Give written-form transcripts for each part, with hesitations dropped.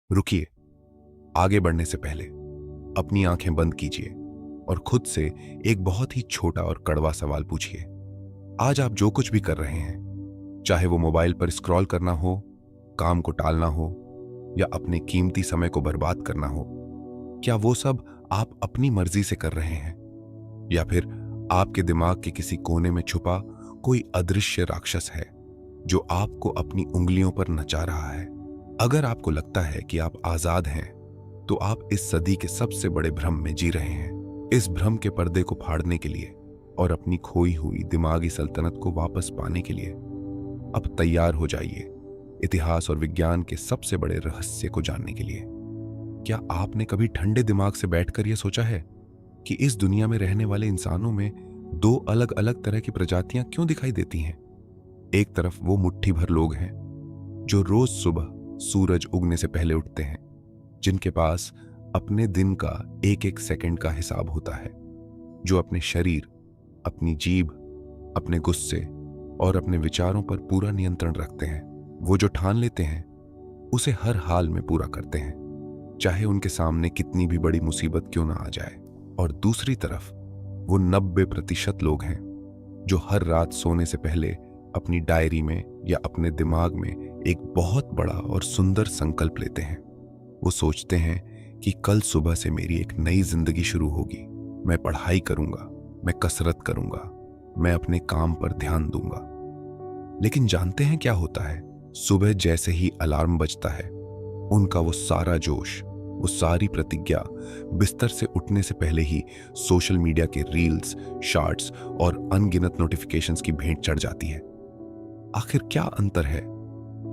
रुकिए। आगे बढ़ने से पहले अपनी आंखें बंद कीजिए और खुद से एक बहुत ही छोटा और कड़वा सवाल पूछिए। आज आप जो कुछ भी कर रहे हैं, चाहे वो मोबाइल पर स्क्रॉल करना हो, काम को टालना हो या अपने कीमती समय को बर्बाद करना हो, क्या वो सब आप अपनी मर्जी से कर रहे हैं या फिर आपके दिमाग के किसी कोने में छुपा कोई अदृश्य राक्षस है जो आपको अपनी उंगलियों पर नचा रहा है? अगर आपको लगता है कि आप आजाद हैं, तो आप इस सदी के सबसे बड़े भ्रम में जी रहे हैं। इस भ्रम के पर्दे को फाड़ने के लिए और अपनी खोई हुई दिमागी सल्तनत को वापस पाने के लिए अब तैयार हो जाइए इतिहास और विज्ञान के सबसे बड़े रहस्य को जानने के लिए। क्या आपने कभी ठंडे दिमाग से बैठकर यह सोचा है कि इस दुनिया में रहने वाले इंसानों में दो अलग अलग तरह की प्रजातियां क्यों दिखाई देती हैं? एक तरफ वो मुट्ठी भर लोग हैं जो रोज सुबह सूरज उगने से पहले उठते हैं, जिनके पास अपने दिन का एक एक सेकंड का हिसाब होता है, जो अपने शरीर, अपनी जीभ, अपने गुस्से और अपने विचारों पर पूरा नियंत्रण रखते हैं। वो जो ठान लेते हैं उसे हर हाल में पूरा करते हैं, चाहे उनके सामने कितनी भी बड़ी मुसीबत क्यों ना आ जाए। और दूसरी तरफ वो 90% लोग हैं जो हर रात सोने से पहले अपनी डायरी में या अपने दिमाग में एक बहुत बड़ा और सुंदर संकल्प लेते हैं। वो सोचते हैं कि कल सुबह से मेरी एक नई जिंदगी शुरू होगी। मैं पढ़ाई करूंगा, मैं कसरत करूंगा, मैं अपने काम पर ध्यान दूंगा। लेकिन जानते हैं क्या होता है? सुबह जैसे ही अलार्म बजता है, उनका वो सारा जोश, वो सारी प्रतिज्ञा बिस्तर से उठने से पहले ही सोशल मीडिया के रील्स, शॉर्ट्स और अनगिनत नोटिफिकेशंस की भेंट चढ़ जाती है। आखिर क्या अंतर है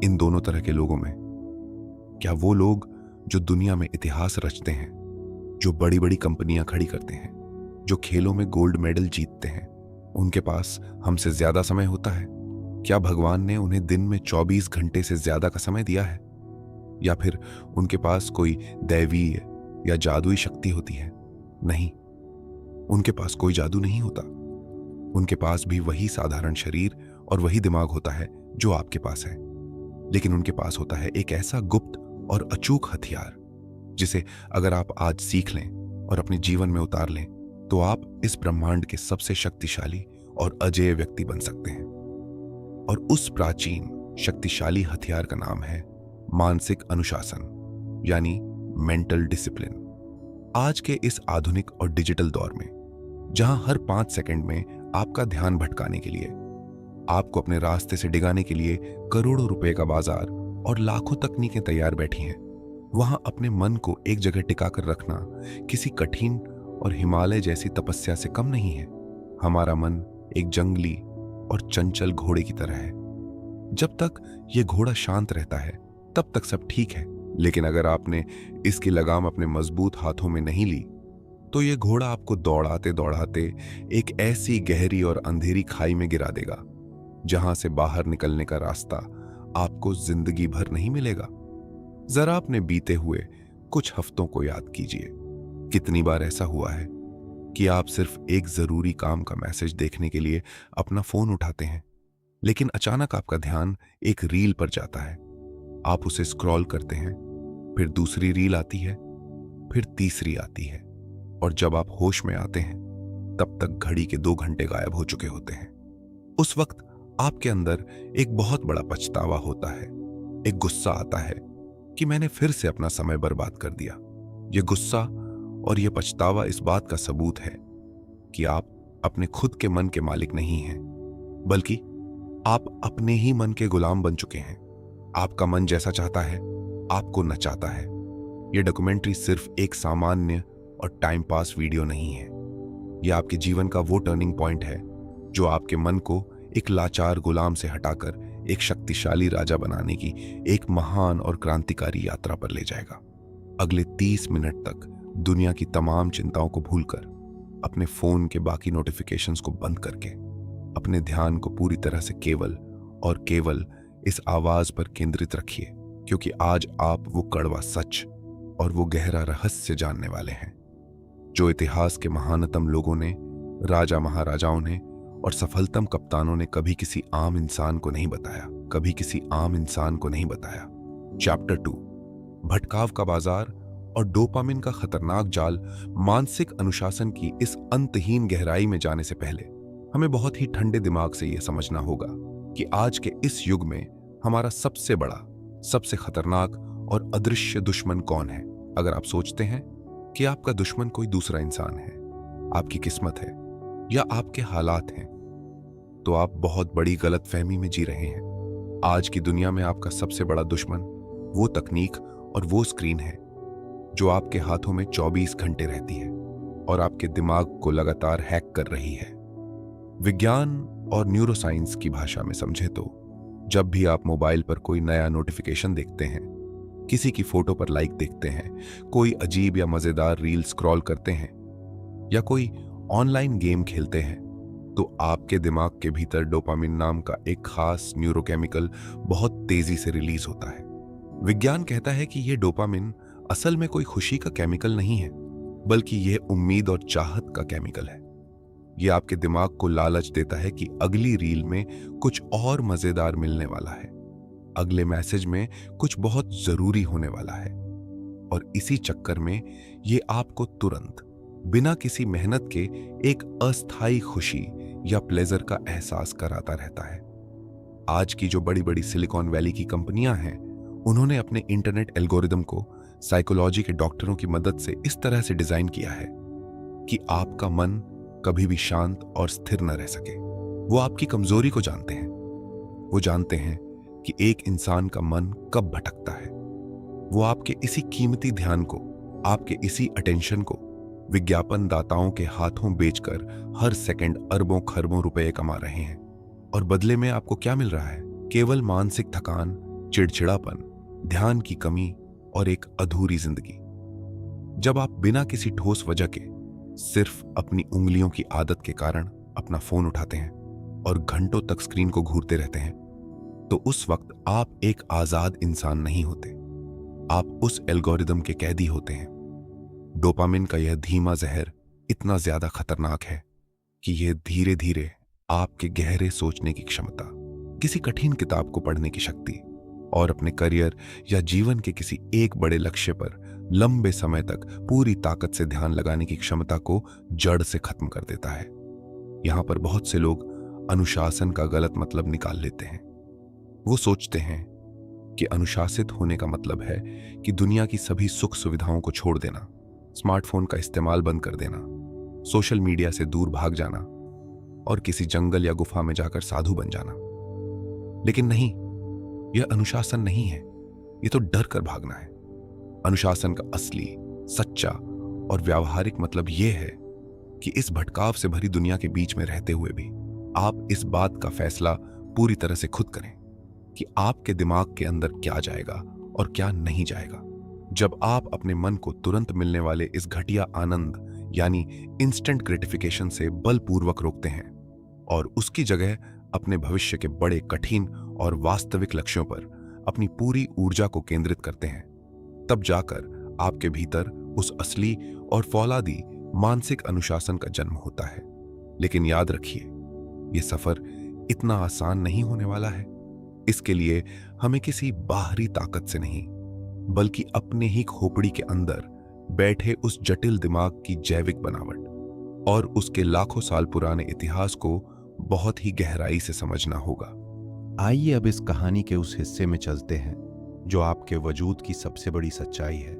इन दोनों तरह के लोगों में? क्या वो लोग जो दुनिया में इतिहास रचते हैं, जो बड़ी बड़ी कंपनियां खड़ी करते हैं, जो खेलों में गोल्ड मेडल जीतते हैं, उनके पास हमसे ज्यादा समय होता है? क्या भगवान ने उन्हें दिन में 24 घंटे से ज्यादा का समय दिया है? या फिर उनके पास कोई दैवीय या जादुई शक्ति होती है? नहीं, उनके पास कोई जादू नहीं होता। उनके पास भी वही साधारण शरीर और वही दिमाग होता है जो आपके पास है। लेकिन उनके पास होता है एक ऐसा गुप्त और अचूक हथियार, जिसे अगर आप आज सीख लें और अपने जीवन में उतार लें, तो आप इस ब्रह्मांड के सबसे शक्तिशाली और अजेय व्यक्ति बन सकते हैं। और उस प्राचीन शक्तिशाली हथियार का नाम है मानसिक अनुशासन, यानी मेंटल डिसिप्लिन। आज के इस आधुनिक और डिजिटल दौर में, जहां हर 5 सेकंड में आपका ध्यान भटकाने के लिए, आपको अपने रास्ते से डिगाने के लिए करोड़ों रुपए का बाजार और लाखों तकनीकें तैयार बैठी हैं, वहां अपने मन को एक जगह टिकाकर रखना किसी कठिन और हिमालय जैसी तपस्या से कम नहीं है। हमारा मन एक जंगली और चंचल घोड़े की तरह है। जब तक ये घोड़ा शांत रहता है, तब तक सब ठीक है। लेकिन अगर आपने इसकी लगाम अपने मजबूत हाथों में नहीं ली, तो ये घोड़ा आपको दौड़ाते दौड़ाते एक ऐसी गहरी और अंधेरी खाई में गिरा देगा, जहां से बाहर निकलने का रास्ता आपको जिंदगी भर नहीं मिलेगा। जरा अपने बीते हुए कुछ हफ्तों को याद कीजिए। कितनी बार ऐसा हुआ है कि आप सिर्फ एक जरूरी काम का मैसेज देखने के लिए अपना फोन उठाते हैं, लेकिन अचानक आपका ध्यान एक रील पर जाता है। आप उसे स्क्रॉल करते हैं, फिर दूसरी रील आती है, फिर तीसरी आती है, और जब आप होश में आते हैं, तब तक घड़ी के 2 घंटे गायब हो चुके होते हैं। उस वक्त आपके अंदर एक बहुत बड़ा पछतावा होता है। एक गुस्सा आता है कि मैंने फिर से अपना समय बर्बाद कर दिया। यह गुस्सा और यह पछतावा इस बात का सबूत है कि आप अपने खुद के मन के मालिक नहीं हैं, बल्कि आप अपने ही मन के गुलाम बन चुके हैं। आपका मन जैसा चाहता है, आपको नचाता है। यह डॉक्यूमेंट्री सिर्फ एक सामान्य और टाइम पास वीडियो नहीं है। यह आपके जीवन का वो टर्निंग पॉइंट है जो आपके मन को एक लाचार गुलाम से हटाकर एक शक्तिशाली राजा बनाने की एक महान और क्रांतिकारी यात्रा पर ले जाएगा। अगले 30 मिनट तक दुनिया की तमाम चिंताओं को भूलकर, अपने फोन के बाकी नोटिफिकेशंस को बंद करके, अपने ध्यान को पूरी तरह से केवल और केवल इस आवाज पर केंद्रित रखिए, क्योंकि आज आप वो कड़वा सच और वो गहरा रहस्य जानने वाले हैं जो इतिहास के महानतम लोगों ने, राजा महाराजाओं ने और सफलतम कप्तानों ने कभी किसी आम इंसान को नहीं बताया, कभी किसी आम इंसान को नहीं बताया। चैप्टर 2, भटकाव का बाजार और डोपामिन का खतरनाक जाल मानसिक अनुशासन की इस अंतहीन गहराई में जाने से पहले हमें बहुत ही ठंडे दिमाग से यह समझना होगा कि आज के इस युग में हमारा सबसे बड़ा, सबसे खतरनाक और अदृश्य दुश्मन कौन है। अगर आप सोचते हैं कि आपका दुश्मन कोई दूसरा इंसान है, आपकी किस्मत है या आपके हालात हैं, तो आप बहुत बड़ी गलतफहमी में जी रहे हैं। आज की दुनिया में आपका सबसे बड़ा दुश्मन वो तकनीक और वो स्क्रीन है जो आपके हाथों में 24 घंटे रहती है और आपके दिमाग को लगातार हैक कर रही है। विज्ञान और न्यूरोसाइंस की भाषा में समझे तो जब भी आप मोबाइल पर कोई नया नोटिफिकेशन देखते हैं, किसी की फोटो पर लाइक देखते हैं, कोई अजीब या मजेदार रील स्क्रॉल करते हैं या कोई ऑनलाइन गेम खेलते हैं, तो आपके दिमाग के भीतर डोपामिन नाम का एक खास न्यूरोकेमिकल बहुत तेजी से रिलीज होता है। विज्ञान कहता है कि यह डोपामिन असल में कोई खुशी का केमिकल नहीं है, बल्कि यह उम्मीद और चाहत का केमिकल है। यह आपके दिमाग को लालच देता है कि अगली रील में कुछ और मजेदार मिलने वाला है, अगले मैसेज में कुछ बहुत जरूरी होने वाला है, और इसी चक्कर में यह आपको तुरंत बिना किसी मेहनत के एक अस्थायी खुशी या प्लेजर का एहसास कराता रहता है। आज की जो बड़ी बड़ी सिलिकॉन वैली की कंपनियां हैं, उन्होंने अपने इंटरनेट एल्गोरिदम को साइकोलॉजी के डॉक्टरों की मदद से इस तरह से डिजाइन किया है कि आपका मन कभी भी शांत और स्थिर न रह सके। वो आपकी कमजोरी को जानते हैं। वो जानते हैं कि एक इंसान का मन कब भटकता है। वो आपके इसी कीमती ध्यान को, आपके इसी अटेंशन को विज्ञापन दाताओं के हाथों बेचकर हर सेकंड अरबों खरबों रुपए कमा रहे हैं। और बदले में आपको क्या मिल रहा है? केवल मानसिक थकान, चिड़चिड़ापन, ध्यान की कमी और एक अधूरी जिंदगी। जब आप बिना किसी ठोस वजह के सिर्फ अपनी उंगलियों की आदत के कारण अपना फोन उठाते हैं और घंटों तक स्क्रीन को घूरते रहते हैं, तो उस वक्त आप एक आजाद इंसान नहीं होते। आप उस एल्गोरिदम के कैदी होते हैं। डोपामिन का यह धीमा जहर इतना ज्यादा खतरनाक है कि यह धीरे धीरे आपके गहरे सोचने की क्षमता, किसी कठिन किताब को पढ़ने की शक्ति और अपने करियर या जीवन के किसी एक बड़े लक्ष्य पर लंबे समय तक पूरी ताकत से ध्यान लगाने की क्षमता को जड़ से खत्म कर देता है। यहां पर बहुत से लोग अनुशासन का गलत मतलब निकाल लेते हैं। वो सोचते हैं कि अनुशासित होने का मतलब है कि दुनिया की सभी सुख सुविधाओं को छोड़ देना, स्मार्टफोन का इस्तेमाल बंद कर देना, सोशल मीडिया से दूर भाग जाना और किसी जंगल या गुफा में जाकर साधु बन जाना। लेकिन नहीं, यह अनुशासन नहीं है, यह तो डर कर भागना है। अनुशासन का असली, सच्चा और व्यावहारिक मतलब यह है कि इस भटकाव से भरी दुनिया के बीच में रहते हुए भी आप इस बात का फैसला पूरी तरह से खुद करें कि आपके दिमाग के अंदर क्या जाएगा और क्या नहीं जाएगा। जब आप अपने मन को तुरंत मिलने वाले इस घटिया आनंद यानी इंस्टेंट ग्रेटिफिकेशन से बलपूर्वक रोकते हैं और उसकी जगह अपने भविष्य के बड़े, कठिन और वास्तविक लक्ष्यों पर अपनी पूरी ऊर्जा को केंद्रित करते हैं, तब जाकर आपके भीतर उस असली और फौलादी मानसिक अनुशासन का जन्म होता है। लेकिन याद रखिए, यह सफर इतना आसान नहीं होने वाला है। इसके लिए हमें किसी बाहरी ताकत से नहीं, बल्कि अपने ही खोपड़ी के अंदर बैठे उस जटिल दिमाग की जैविक बनावट और उसके लाखों साल पुराने इतिहास को बहुत ही गहराई से समझना होगा। आइए अब इस कहानी के उस हिस्से में चलते हैं जो आपके वजूद की सबसे बड़ी सच्चाई है।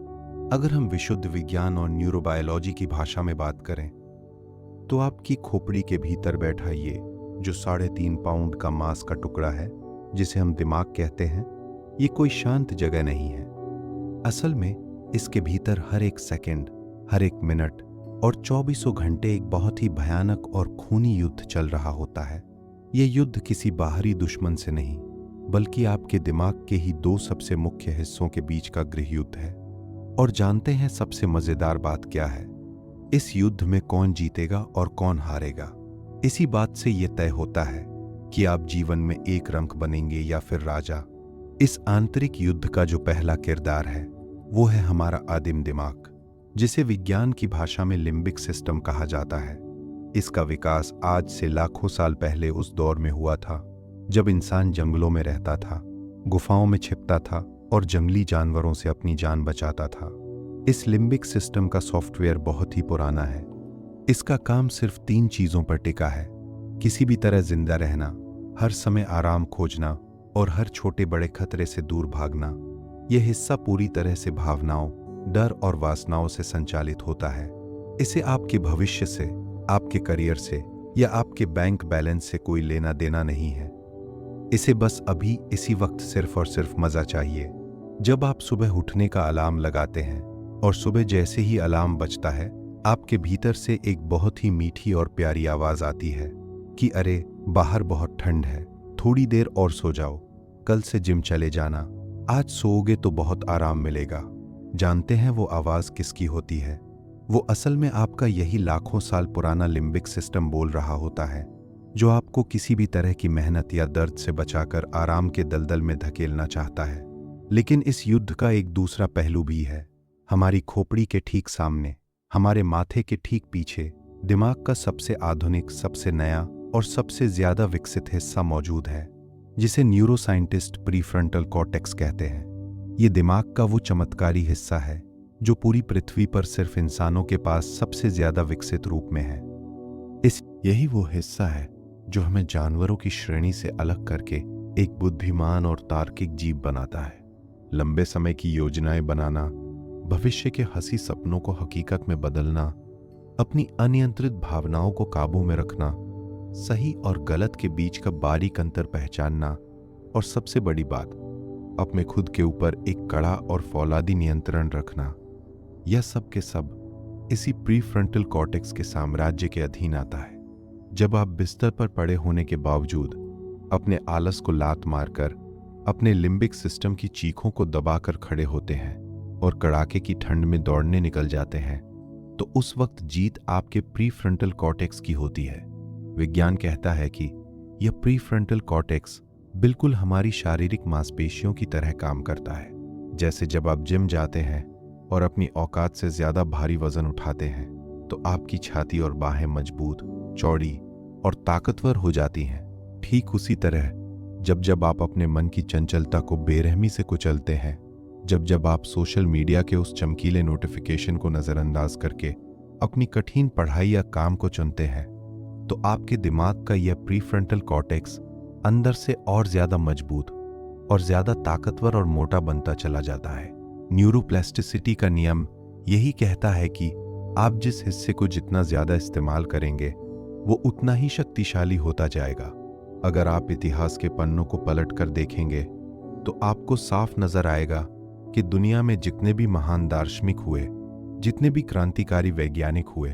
अगर हम विशुद्ध विज्ञान और न्यूरोबायोलॉजी की भाषा में बात करें तो आपकी खोपड़ी के भीतर बैठा ये जो 3.5 पाउंड का मांस का टुकड़ा है, जिसे हम दिमाग कहते हैं, ये कोई शांत जगह नहीं है। असल में इसके भीतर हर एक सेकंड, हर एक मिनट और 24 घंटे एक बहुत ही भयानक और खूनी युद्ध चल रहा होता है। ये युद्ध किसी बाहरी दुश्मन से नहीं, बल्कि आपके दिमाग के ही 2 सबसे मुख्य हिस्सों के बीच का गृह युद्ध है। और जानते हैं सबसे मजेदार बात क्या है? इस युद्ध में कौन जीतेगा और कौन हारेगा, इसी बात से यह तय होता है कि आप जीवन में एक रंक बनेंगे या फिर राजा। इस आंतरिक युद्ध का जो पहला किरदार है वो है हमारा आदिम दिमाग, जिसे विज्ञान की भाषा में लिम्बिक सिस्टम कहा जाता है। इसका विकास आज से लाखों साल पहले उस दौर में हुआ था जब इंसान जंगलों में रहता था, गुफाओं में छिपता था और जंगली जानवरों से अपनी जान बचाता था। इस लिम्बिक सिस्टम का सॉफ्टवेयर बहुत ही पुराना है। इसका काम सिर्फ 3 चीजों पर टिका है: किसी भी तरह जिंदा रहना, हर समय आराम खोजना और हर छोटे बड़े खतरे से दूर भागना। यह हिस्सा पूरी तरह से भावनाओं, डर और वासनाओं से संचालित होता है। इसे आपके भविष्य से, आपके करियर से या आपके बैंक बैलेंस से कोई लेना देना नहीं है। इसे बस अभी इसी वक्त सिर्फ और सिर्फ मजा चाहिए। जब आप सुबह उठने का अलार्म लगाते हैं और सुबह जैसे ही अलार्म बजता है, आपके भीतर से एक बहुत ही मीठी और प्यारी आवाज आती है कि अरे बाहर बहुत ठंड है, थोड़ी देर और सो जाओ, कल से जिम चले जाना, आज सोओगे तो बहुत आराम मिलेगा। जानते हैं वो आवाज किसकी होती है? वो असल में आपका यही लाखों साल पुराना लिम्बिक सिस्टम बोल रहा होता है, जो आपको किसी भी तरह की मेहनत या दर्द से बचाकर आराम के दलदल में धकेलना चाहता है। लेकिन इस युद्ध का एक दूसरा पहलू भी है। हमारी खोपड़ी के ठीक सामने, हमारे माथे के ठीक पीछे, दिमाग का सबसे आधुनिक, सबसे नया और सबसे ज्यादा विकसित हिस्सा मौजूद है, जिसे न्यूरोसाइंटिस्ट प्रीफ्रंटल कॉर्टेक्स कहते हैं। ये दिमाग का वो चमत्कारी हिस्सा है जो पूरी पृथ्वी पर सिर्फ इंसानों के पास सबसे ज्यादा विकसित रूप में है। यही वो हिस्सा है जो हमें जानवरों की श्रेणी से अलग करके एक बुद्धिमान और तार्किक जीव बनाता है। लंबे समय की योजनाएं बनाना, भविष्य के हंसी सपनों को हकीकत में बदलना, अपनी अनियंत्रित भावनाओं को काबू में रखना, सही और गलत के बीच का बारीक अंतर पहचानना, और सबसे बड़ी बात, अपने खुद के ऊपर एक कड़ा और फौलादी नियंत्रण रखना, यह सब के सब इसी प्रीफ्रंटल कॉर्टेक्स के साम्राज्य के अधीन आता है। जब आप बिस्तर पर पड़े होने के बावजूद अपने आलस को लात मारकर अपने लिम्बिक सिस्टम की चीखों को दबाकर खड़े होते हैं और कड़ाके की ठंड में दौड़ने निकल जाते हैं, तो उस वक्त जीत आपके प्रीफ्रंटल कॉर्टेक्स की होती है। विज्ञान कहता है कि यह प्रीफ्रंटल कॉर्टेक्स बिल्कुल हमारी शारीरिक मांसपेशियों की तरह काम करता है। जैसे जब आप जिम जाते हैं और अपनी औकात से ज्यादा भारी वजन उठाते हैं, तो आपकी छाती और बाहें मजबूत, चौड़ी और ताकतवर हो जाती हैं। ठीक उसी तरह जब जब आप अपने मन की चंचलता को बेरहमी से कुचलते हैं, जब जब आप सोशल मीडिया के उस चमकीले नोटिफिकेशन को नजरअंदाज करके अपनी कठिन पढ़ाई या काम को चुनते हैं, तो आपके दिमाग का यह प्रीफ्रंटल कॉर्टेक्स अंदर से और ज्यादा मजबूत और ज्यादा ताकतवर और मोटा बनता चला जाता है। न्यूरोप्लास्टिसिटी का नियम यही कहता है कि आप जिस हिस्से को जितना ज्यादा इस्तेमाल करेंगे, वो उतना ही शक्तिशाली होता जाएगा। अगर आप इतिहास के पन्नों को पलट कर देखेंगे, तो आपको साफ नजर आएगा कि दुनिया में जितने भी महान दार्शनिक हुए, जितने भी क्रांतिकारी वैज्ञानिक हुए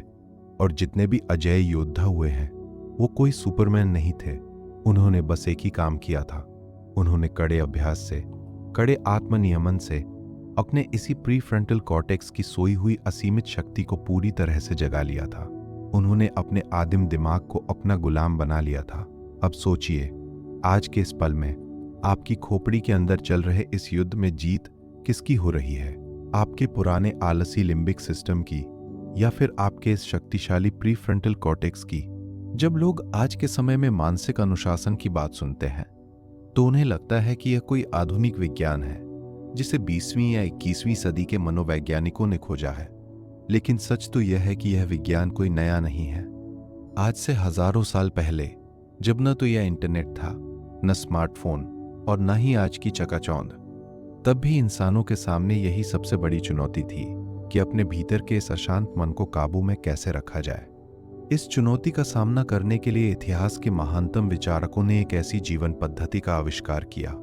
और जितने भी अजेय योद्धा हुए हैं, वो कोई सुपरमैन नहीं थे। उन्होंने बस एक ही काम किया था। उन्होंने कड़े अभ्यास से, कड़े आत्मनियमन से अपने इसी प्रीफ्रंटल कॉर्टेक्स की सोई हुई असीमित शक्ति को पूरी तरह से जगा लिया था। उन्होंने अपने आदिम दिमाग को अपना गुलाम बना लिया था। अब सोचिए, आज के इस पल में आपकी खोपड़ी के अंदर चल रहे इस युद्ध में जीत किसकी हो रही है? आपके पुराने आलसी लिम्बिक सिस्टम की या फिर आपके इस शक्तिशाली प्रीफ्रंटल कॉर्टेक्स की? जब लोग आज के समय में मानसिक अनुशासन की बात सुनते हैं, तो उन्हें लगता है कि यह कोई आधुनिक विज्ञान है जिसे 20वीं या 21वीं सदी के मनोवैज्ञानिकों ने खोजा है। लेकिन सच तो यह है कि यह विज्ञान कोई नया नहीं है। आज से हजारों साल पहले, जब न तो यह इंटरनेट था, न स्मार्टफोन और न ही आज की चकाचौंध, तब भी इंसानों के सामने यही सबसे बड़ी चुनौती थी कि अपने भीतर के इस अशांत मन को काबू में कैसे रखा जाए। इस चुनौती का सामना करने के लिए इतिहास के महानतम विचारकों ने एक ऐसी जीवन पद्धति का आविष्कार किया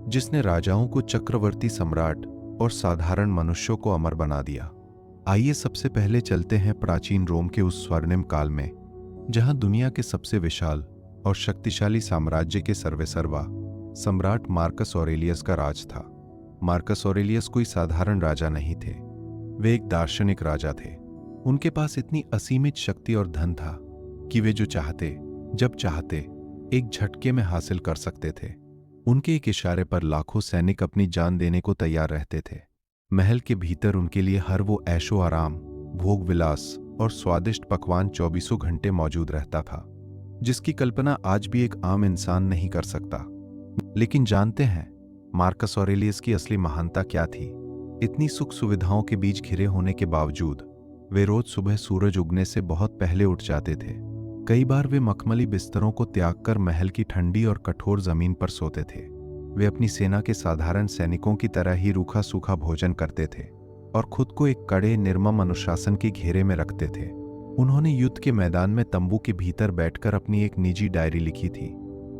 जिसने राजाओं को चक्रवर्ती सम्राट और साधारण मनुष्यों को अमर बना दिया। आइए सबसे पहले चलते हैं प्राचीन रोम के उस स्वर्णिम काल में, जहां दुनिया के सबसे विशाल और शक्तिशाली साम्राज्य के सर्वेसर्वा सम्राट मार्कस ऑरेलियस का राज था। मार्कस ऑरेलियस कोई साधारण राजा नहीं थे, वे एक दार्शनिक राजा थे। उनके पास इतनी असीमित शक्ति और धन था कि वे जो चाहते, जब चाहते, एक झटके में हासिल कर सकते थे। उनके एक इशारे पर लाखों सैनिक अपनी जान देने को तैयार रहते थे। महल के भीतर उनके लिए हर वो ऐशो आराम, भोग विलास और स्वादिष्ट पकवान 24 घंटे मौजूद रहता था, जिसकी कल्पना आज भी एक आम इंसान नहीं कर सकता। लेकिन जानते हैं, मार्कस ऑरेलियस की असली महानता क्या थी? इतनी सुख सुविधाओं के बीच घिरे होने के बावजूद वे रोज सुबह सूरज उगने से बहुत पहले उठ जाते थे। कई बार वे मखमली बिस्तरों को त्याग कर महल की ठंडी और कठोर जमीन पर सोते थे। वे अपनी सेना के साधारण सैनिकों की तरह ही रूखा सूखा भोजन करते थे और खुद को एक कड़े निर्मम अनुशासन के घेरे में रखते थे। उन्होंने युद्ध के मैदान में तंबू के भीतर बैठकर अपनी एक निजी डायरी लिखी थी,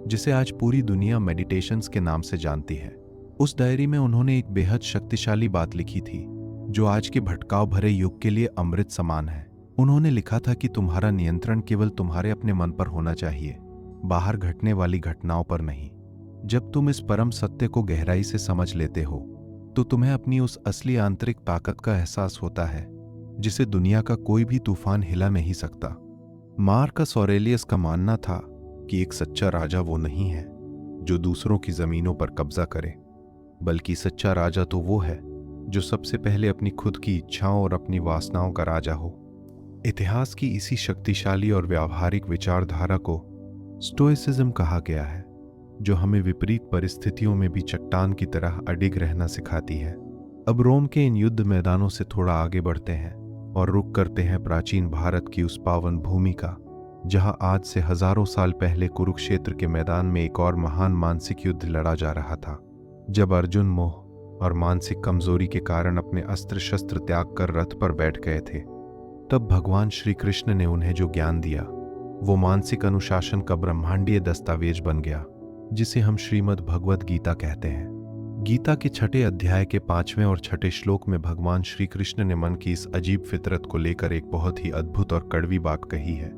जिसे आज पूरी दुनिया मेडिटेशंस के नाम से जानती है। उस डायरी में उन्होंने एक बेहद शक्तिशाली बात लिखी थी, जो आज के भटकाव भरे युग के लिए अमृत समान है। उन्होंने लिखा था कि तुम्हारा नियंत्रण केवल तुम्हारे अपने मन पर होना चाहिए, बाहर घटने वाली घटनाओं पर नहीं। जब तुम इस परम सत्य को गहराई से समझ लेते हो, तो तुम्हें अपनी उस असली आंतरिक ताकत का एहसास होता है, जिसे दुनिया का कोई भी तूफान हिला नहीं सकता। मार्कस ऑरेलियस का मानना था कि एक सच्चा राजा वो नहीं है जो दूसरों की जमीनों पर कब्जा करे, बल्कि सच्चा राजा तो वो है जो सबसे पहले अपनी खुद की इच्छाओं और अपनी वासनाओं का राजा हो। इतिहास की इसी शक्तिशाली और व्यावहारिक विचारधारा को स्टोइसिज्म कहा गया है, जो हमें विपरीत परिस्थितियों में भी चट्टान की तरह अडिग रहना सिखाती है। अब रोम के इन युद्ध मैदानों से थोड़ा आगे बढ़ते हैं और रुख करते हैं प्राचीन भारत की उस पावन भूमि का, जहां आज से हजारों साल पहले कुरुक्षेत्र के मैदान में एक और महान मानसिक युद्ध लड़ा जा रहा था। जब अर्जुन मोह और मानसिक कमजोरी के कारण अपने अस्त्र शस्त्र त्याग कर रथ पर बैठ गए थे, तब भगवान श्री कृष्ण ने उन्हें जो ज्ञान दिया, वो मानसिक अनुशासन का ब्रह्मांडीय दस्तावेज बन गया, जिसे हम श्रीमद् भगवद गीता कहते हैं। गीता के 6 अध्याय के 5वें और 6 श्लोक में भगवान श्री कृष्ण ने मन की इस अजीब फितरत को लेकर एक बहुत ही अद्भुत और कड़वी बात कही है।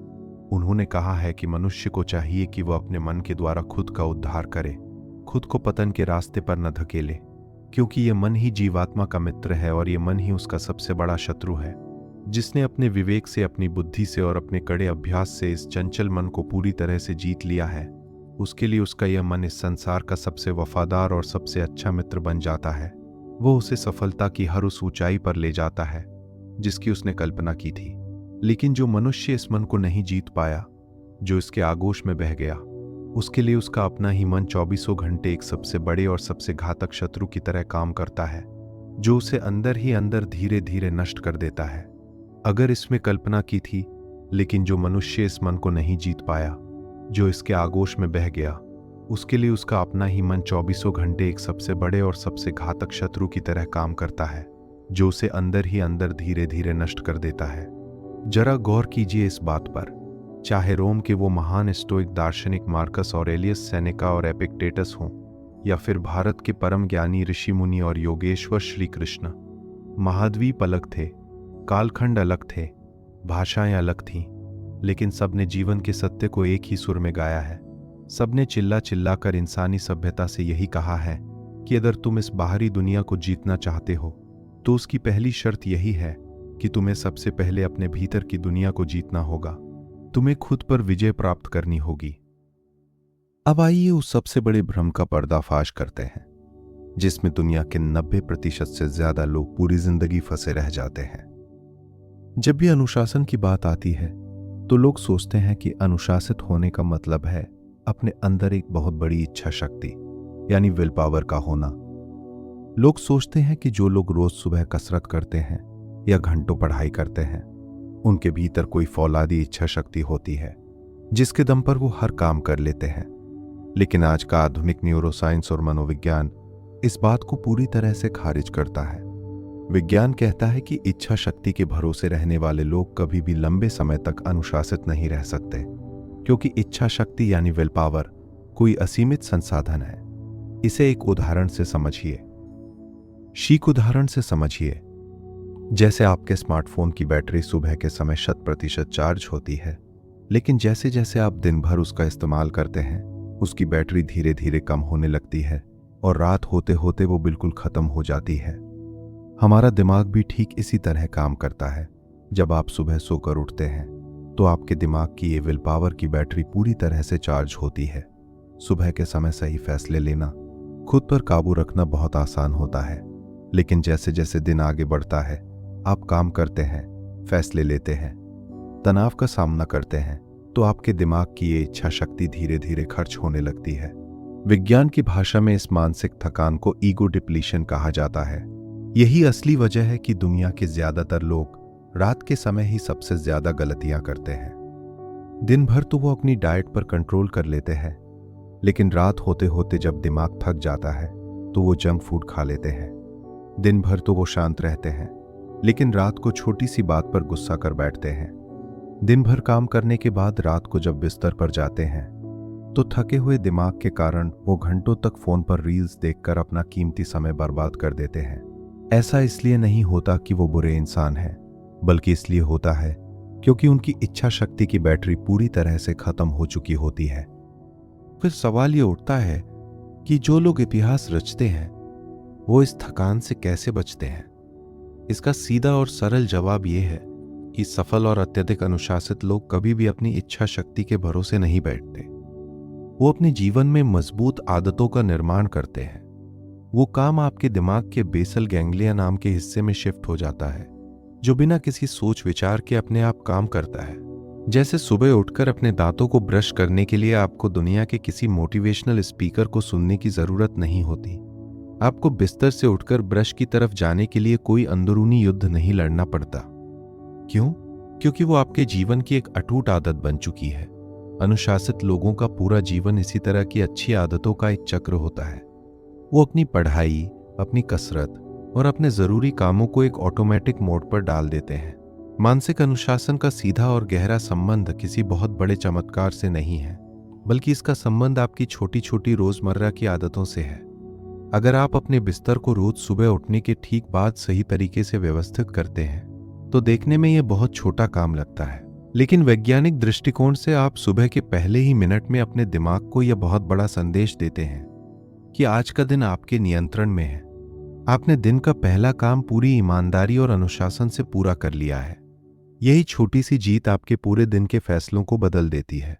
उन्होंने कहा है कि मनुष्य को चाहिए कि वह अपने मन के द्वारा खुद का उद्धार करे, खुद को पतन के रास्ते पर न धकेले, क्योंकि यह मन ही जीवात्मा का मित्र है और यह मन ही उसका सबसे बड़ा शत्रु है। जिसने अपने विवेक से, अपनी बुद्धि से और अपने कड़े अभ्यास से इस चंचल मन को पूरी तरह से जीत लिया है, उसके लिए उसका यह मन इस संसार का सबसे वफादार और सबसे अच्छा मित्र बन जाता है। वो उसे सफलता की हर उस ऊंचाई पर ले जाता है जिसकी उसने कल्पना की थी। लेकिन जो मनुष्य इस मन को नहीं जीत पाया, जो इसके आगोश में बह गया, उसके लिए उसका अपना ही मन 24 घंटे एक सबसे बड़े और सबसे घातक शत्रु की तरह काम करता है, जो उसे अंदर ही अंदर धीरे धीरे नष्ट कर देता है। अगर इसमें कल्पना की थी, लेकिन जो मनुष्य इस मन को नहीं जीत पाया, जो इसके आगोश में बह गया, उसके लिए उसका अपना ही मन 24 घंटे एक सबसे बड़े और सबसे घातक शत्रु की तरह काम करता है, जो उसे अंदर ही अंदर धीरे धीरे नष्ट कर देता है। जरा गौर कीजिए इस बात पर। चाहे रोम के वो महान स्टोइक दार्शनिक मार्कस ऑरेलियस सेनेका और एपिक्टेटस हों, या फिर भारत के परम ज्ञानी ऋषि मुनि और योगेश्वर श्री कृष्ण, महाद्वीप अलग थे, कालखंड अलग थे, भाषाएं अलग थीं, लेकिन सबने जीवन के सत्य को एक ही सुर में गाया है। सबने चिल्ला चिल्ला कर इंसानी सभ्यता से यही कहा है कि अगर तुम इस बाहरी दुनिया को जीतना चाहते हो, तो उसकी पहली शर्त यही है कि तुम्हें सबसे पहले अपने भीतर की दुनिया को जीतना होगा। तुम्हें खुद पर विजय प्राप्त करनी होगी। अब आइए उस सबसे बड़े भ्रम का पर्दाफाश करते हैं, जिसमें दुनिया के 90% से ज्यादा लोग पूरी जिंदगी फंसे रह जाते हैं। जब भी अनुशासन की बात आती है, तो लोग सोचते हैं कि अनुशासित होने का मतलब है अपने अंदर एक बहुत बड़ी इच्छा शक्ति यानी विल पावर का होना। लोग सोचते हैं कि जो लोग रोज सुबह कसरत करते हैं या घंटों पढ़ाई करते हैं, उनके भीतर कोई फौलादी इच्छा शक्ति होती है, जिसके दम पर वो हर काम कर लेते हैं। लेकिन आज का आधुनिक न्यूरोसाइंस और मनोविज्ञान इस बात को पूरी तरह से खारिज करता है। विज्ञान कहता है कि इच्छा शक्ति के भरोसे रहने वाले लोग कभी भी लंबे समय तक अनुशासित नहीं रह सकते, क्योंकि इच्छा शक्ति यानी विल पावर कोई असीमित संसाधन है। इसे एक उदाहरण से समझिए। शीक उदाहरण से समझिए। जैसे आपके स्मार्टफोन की बैटरी सुबह के समय 100% चार्ज होती है, लेकिन जैसे जैसे आप दिन भर उसका इस्तेमाल करते हैं, उसकी बैटरी धीरे धीरे कम होने लगती है और रात होते होते वो बिल्कुल खत्म हो जाती है। हमारा दिमाग भी ठीक इसी तरह काम करता है। जब आप सुबह सोकर उठते हैं, तो आपके दिमाग की ये विल पावर की बैटरी पूरी तरह से चार्ज होती है। सुबह के समय सही फैसले लेना, खुद पर काबू रखना बहुत आसान होता है, लेकिन जैसे जैसे दिन आगे बढ़ता है, आप काम करते हैं, फैसले लेते हैं, तनाव का सामना करते हैं, तो आपके दिमाग की ये इच्छा शक्ति धीरे धीरे खर्च होने लगती है। विज्ञान की भाषा में इस मानसिक थकान को ईगो डिप्लीशन कहा जाता है। यही असली वजह है कि दुनिया के ज्यादातर लोग रात के समय ही सबसे ज्यादा गलतियां करते हैं। दिन भर तो वो अपनी डाइट पर कंट्रोल कर लेते हैं, लेकिन रात होते होते जब दिमाग थक जाता है तो वो जंक फूड खा लेते हैं। दिन भर तो वो शांत रहते हैं, लेकिन रात को छोटी सी बात पर गुस्सा कर बैठते हैं। दिन भर काम करने के बाद रात को जब बिस्तर पर जाते हैं तो थके हुए दिमाग के कारण वो घंटों तक फोन पर रील्स देखकर अपना कीमती समय बर्बाद कर देते हैं। ऐसा इसलिए नहीं होता कि वो बुरे इंसान हैं, बल्कि इसलिए होता है क्योंकि उनकी इच्छा शक्ति की बैटरी पूरी तरह से खत्म हो चुकी होती है। फिर सवाल ये उठता है कि जो लोग इतिहास रचते हैं वो इस थकान से कैसे बचते हैं। इसका सीधा और सरल जवाब ये है कि सफल और अत्यधिक अनुशासित लोग कभी भी अपनी इच्छा शक्ति के भरोसे नहीं बैठते। वो अपने जीवन में मजबूत आदतों का निर्माण करते हैं। वो काम आपके दिमाग के बेसल गैंग्लिया नाम के हिस्से में शिफ्ट हो जाता है, जो बिना किसी सोच विचार के अपने आप काम करता है। जैसे सुबह उठकर अपने दांतों को ब्रश करने के लिए आपको दुनिया के किसी मोटिवेशनल स्पीकर को सुनने की जरूरत नहीं होती। आपको बिस्तर से उठकर ब्रश की तरफ जाने के लिए कोई अंदरूनी युद्ध नहीं लड़ना पड़ता। क्यों? क्योंकि वो आपके जीवन की एक अटूट आदत बन चुकी है। अनुशासित लोगों का पूरा जीवन इसी तरह की अच्छी आदतों का एक चक्र होता है। वो अपनी पढ़ाई, अपनी कसरत और अपने जरूरी कामों को एक ऑटोमेटिक मोड पर डाल देते हैं। मानसिक अनुशासन का सीधा और गहरा संबंध किसी बहुत बड़े चमत्कार से नहीं है, बल्कि इसका संबंध आपकी छोटी छोटी रोजमर्रा की आदतों से है। अगर आप अपने बिस्तर को रोज सुबह उठने के ठीक बाद सही तरीके से व्यवस्थित करते हैं तो देखने में यह बहुत छोटा काम लगता है, लेकिन वैज्ञानिक दृष्टिकोण से आप सुबह के पहले ही मिनट में अपने दिमाग को यह बहुत बड़ा संदेश देते हैं कि आज का दिन आपके नियंत्रण में है। आपने दिन का पहला काम पूरी ईमानदारी और अनुशासन से पूरा कर लिया है। यही छोटी सी जीत आपके पूरे दिन के फैसलों को बदल देती है।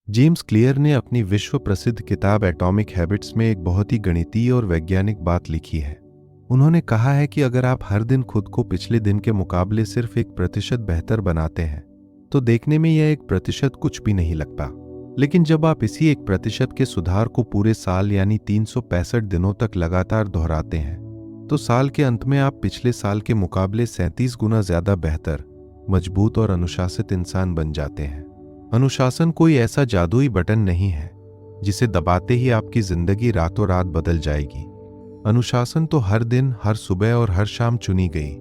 जेम्स क्लियर ने अपनी विश्व प्रसिद्ध किताब एटॉमिक हैबिट्स में एक बहुत ही गणितीय और वैज्ञानिक बात लिखी है। उन्होंने कहा है कि अगर आप हर दिन खुद को पिछले दिन के मुकाबले सिर्फ 1% बेहतर बनाते हैं तो देखने में यह 1% कुछ भी नहीं लगता, लेकिन जब आप इसी 1% के सुधार को पूरे साल यानी 365 दिनों तक लगातार दोहराते हैं तो साल के अंत में आप पिछले साल के मुकाबले 37 गुना ज्यादा बेहतर, मजबूत और अनुशासित इंसान बन जाते हैं। अनुशासन कोई ऐसा जादुई बटन नहीं है जिसे दबाते ही आपकी जिंदगी रातों रात बदल जाएगी। अनुशासन तो हर दिन, हर सुबह और हर शाम चुनी गई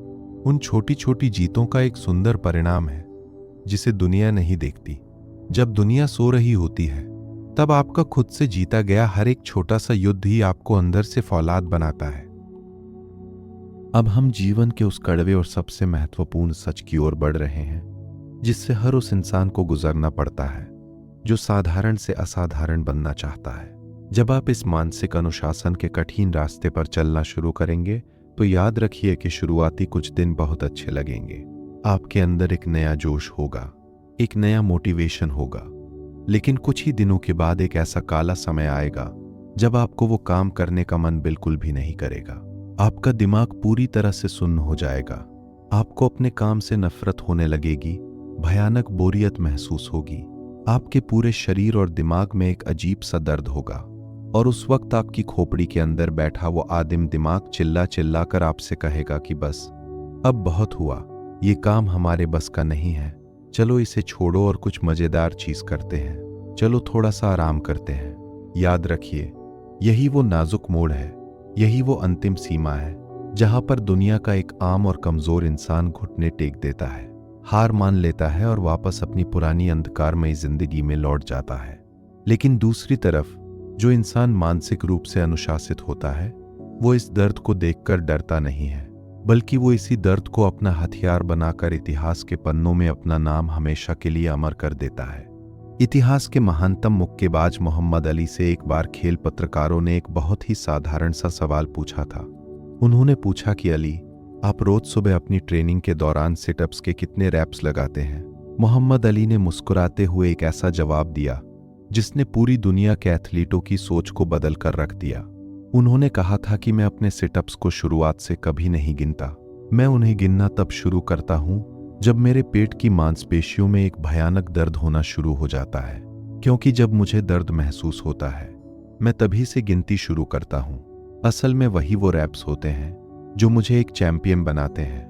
उन छोटी छोटी जीतों का एक सुंदर परिणाम है जिसे दुनिया नहीं देखती। जब दुनिया सो रही होती है तब आपका खुद से जीता गया हर एक छोटा सा युद्ध ही आपको अंदर से फौलाद बनाता है। अब हम जीवन के उस कड़वे और सबसे महत्वपूर्ण सच की ओर बढ़ रहे हैं जिससे हर उस इंसान को गुजरना पड़ता है जो साधारण से असाधारण बनना चाहता है। जब आप इस मानसिक अनुशासन के कठिन रास्ते पर चलना शुरू करेंगे तो याद रखिए कि शुरुआती कुछ दिन बहुत अच्छे लगेंगे। आपके अंदर एक नया जोश होगा, एक नया मोटिवेशन होगा, लेकिन कुछ ही दिनों के बाद एक ऐसा काला समय आएगा जब आपको वो काम करने का मन बिल्कुल भी नहीं करेगा। आपका दिमाग पूरी तरह से सुन्न हो जाएगा। आपको अपने काम से नफरत होने लगेगी, भयानक बोरियत महसूस होगी। आपके पूरे शरीर और दिमाग में एक अजीब सा दर्द होगा और उस वक्त आपकी खोपड़ी के अंदर बैठा वो आदिम दिमाग चिल्ला चिल्ला कर आपसे कहेगा कि बस अब बहुत हुआ, ये काम हमारे बस का नहीं है, चलो इसे छोड़ो और कुछ मजेदार चीज करते हैं, चलो थोड़ा सा आराम करते हैं। याद रखिए, यही वो नाजुक मोड़ है, यही वो अंतिम सीमा है जहां पर दुनिया का एक आम और कमजोर इंसान घुटने टेक देता है, हार मान लेता है और वापस अपनी पुरानी अंधकारमयी जिंदगी में लौट जाता है। लेकिन दूसरी तरफ जो इंसान मानसिक रूप से अनुशासित होता है वो इस दर्द को देखकर डरता नहीं है, बल्कि वो इसी दर्द को अपना हथियार बनाकर इतिहास के पन्नों में अपना नाम हमेशा के लिए अमर कर देता है। इतिहास के महानतम मुक्केबाज मोहम्मद अली से एक बार खेल पत्रकारों ने एक बहुत ही साधारण सा सवाल पूछा था। उन्होंने पूछा कि अली, आप रोज सुबह अपनी ट्रेनिंग के दौरान सिटअप्स के कितने रैप्स लगाते हैं? मोहम्मद अली ने मुस्कुराते हुए एक ऐसा जवाब दिया जिसने पूरी दुनिया के एथलीटों की सोच को बदल कर रख दिया। उन्होंने कहा था कि मैं अपने सिटअप्स को शुरुआत से कभी नहीं गिनता, मैं उन्हें गिनना तब शुरू करता हूं जब मेरे पेट की मांसपेशियों में एक भयानक दर्द होना शुरू हो जाता है, क्योंकि जब मुझे दर्द महसूस होता है मैं तभी से गिनती शुरू करता हूं। असल में वही वो रैप्स होते हैं जो मुझे एक चैंपियन बनाते हैं।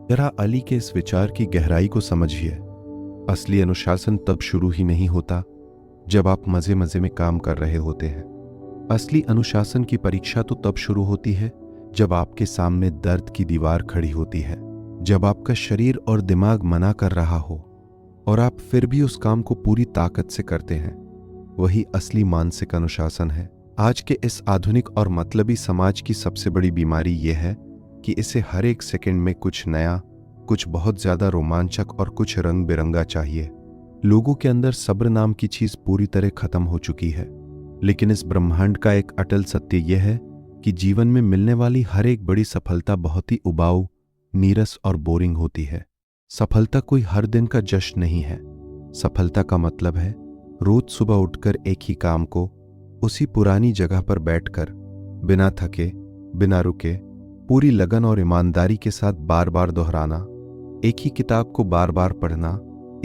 जरा अली के इस विचार की गहराई को समझिए। असली अनुशासन तब शुरू ही नहीं होता जब आप मजे मजे में काम कर रहे होते हैं। असली अनुशासन की परीक्षा तो तब शुरू होती है जब आपके सामने दर्द की दीवार खड़ी होती है, जब आपका शरीर और दिमाग मना कर रहा हो और आप फिर भी उस काम को पूरी ताकत से करते हैं। वही असली मानसिक अनुशासन है। आज के इस आधुनिक और मतलबी समाज की सबसे बड़ी बीमारी यह है कि इसे हर एक सेकंड में कुछ नया, कुछ बहुत ज्यादा रोमांचक और कुछ रंग बिरंगा चाहिए। लोगों के अंदर सब्र नाम की चीज पूरी तरह खत्म हो चुकी है। लेकिन इस ब्रह्मांड का एक अटल सत्य यह है कि जीवन में मिलने वाली हर एक बड़ी सफलता बहुत ही उबाऊ, नीरस और बोरिंग होती है। सफलता कोई हर दिन का जश्न नहीं है। सफलता का मतलब है रोज सुबह उठकर एक ही काम को उसी पुरानी जगह पर बैठकर बिना थके, बिना रुके, पूरी लगन और ईमानदारी के साथ बार बार दोहराना, एक ही किताब को बार बार पढ़ना,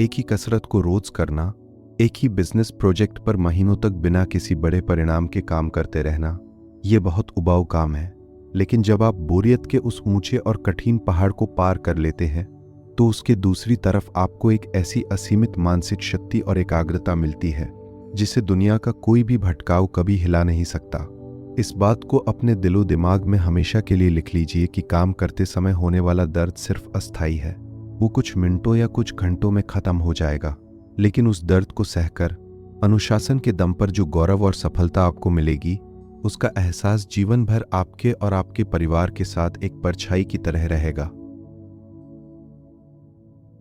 एक ही कसरत को रोज करना, एक ही बिजनेस प्रोजेक्ट पर महीनों तक बिना किसी बड़े परिणाम के काम करते रहना। यह बहुत उबाऊ काम है। लेकिन जब आप बोरियत के उस ऊंचे और कठिन पहाड़ को पार कर लेते हैं तो उसके दूसरी तरफ आपको एक ऐसी असीमित मानसिक शक्ति और एकाग्रता मिलती है जिसे दुनिया का कोई भी भटकाव कभी हिला नहीं सकता। इस बात को अपने दिलो दिमाग में हमेशा के लिए लिख लीजिए कि काम करते समय होने वाला दर्द सिर्फ अस्थायी है। वो कुछ मिनटों या कुछ घंटों में खत्म हो जाएगा। लेकिन उस दर्द को सहकर अनुशासन के दम पर जो गौरव और सफलता आपको मिलेगी, उसका एहसास जीवन भर आपके और आपके परिवार के साथ एक परछाई की तरह रहेगा।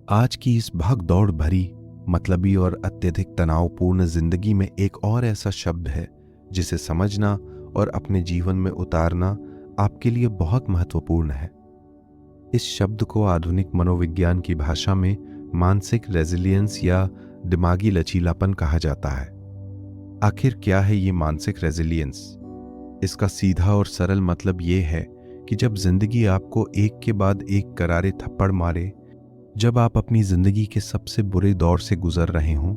आज की इस भाग दौड़ भरी, मतलबी और अत्यधिक तनावपूर्ण जिंदगी में एक और ऐसा शब्द है जिसे समझना और अपने जीवन में उतारना आपके लिए बहुत महत्वपूर्ण है। इस शब्द को आधुनिक मनोविज्ञान की भाषा में मानसिक रेजिलियंस या दिमागी लचीलापन कहा जाता है। आखिर क्या है ये मानसिक रेजिलियंस? इसका सीधा और सरल मतलब ये है कि जब जिंदगी आपको एक के बाद एक करारे थप्पड़ मारे, जब आप अपनी जिंदगी के सबसे बुरे दौर से गुजर रहे हों,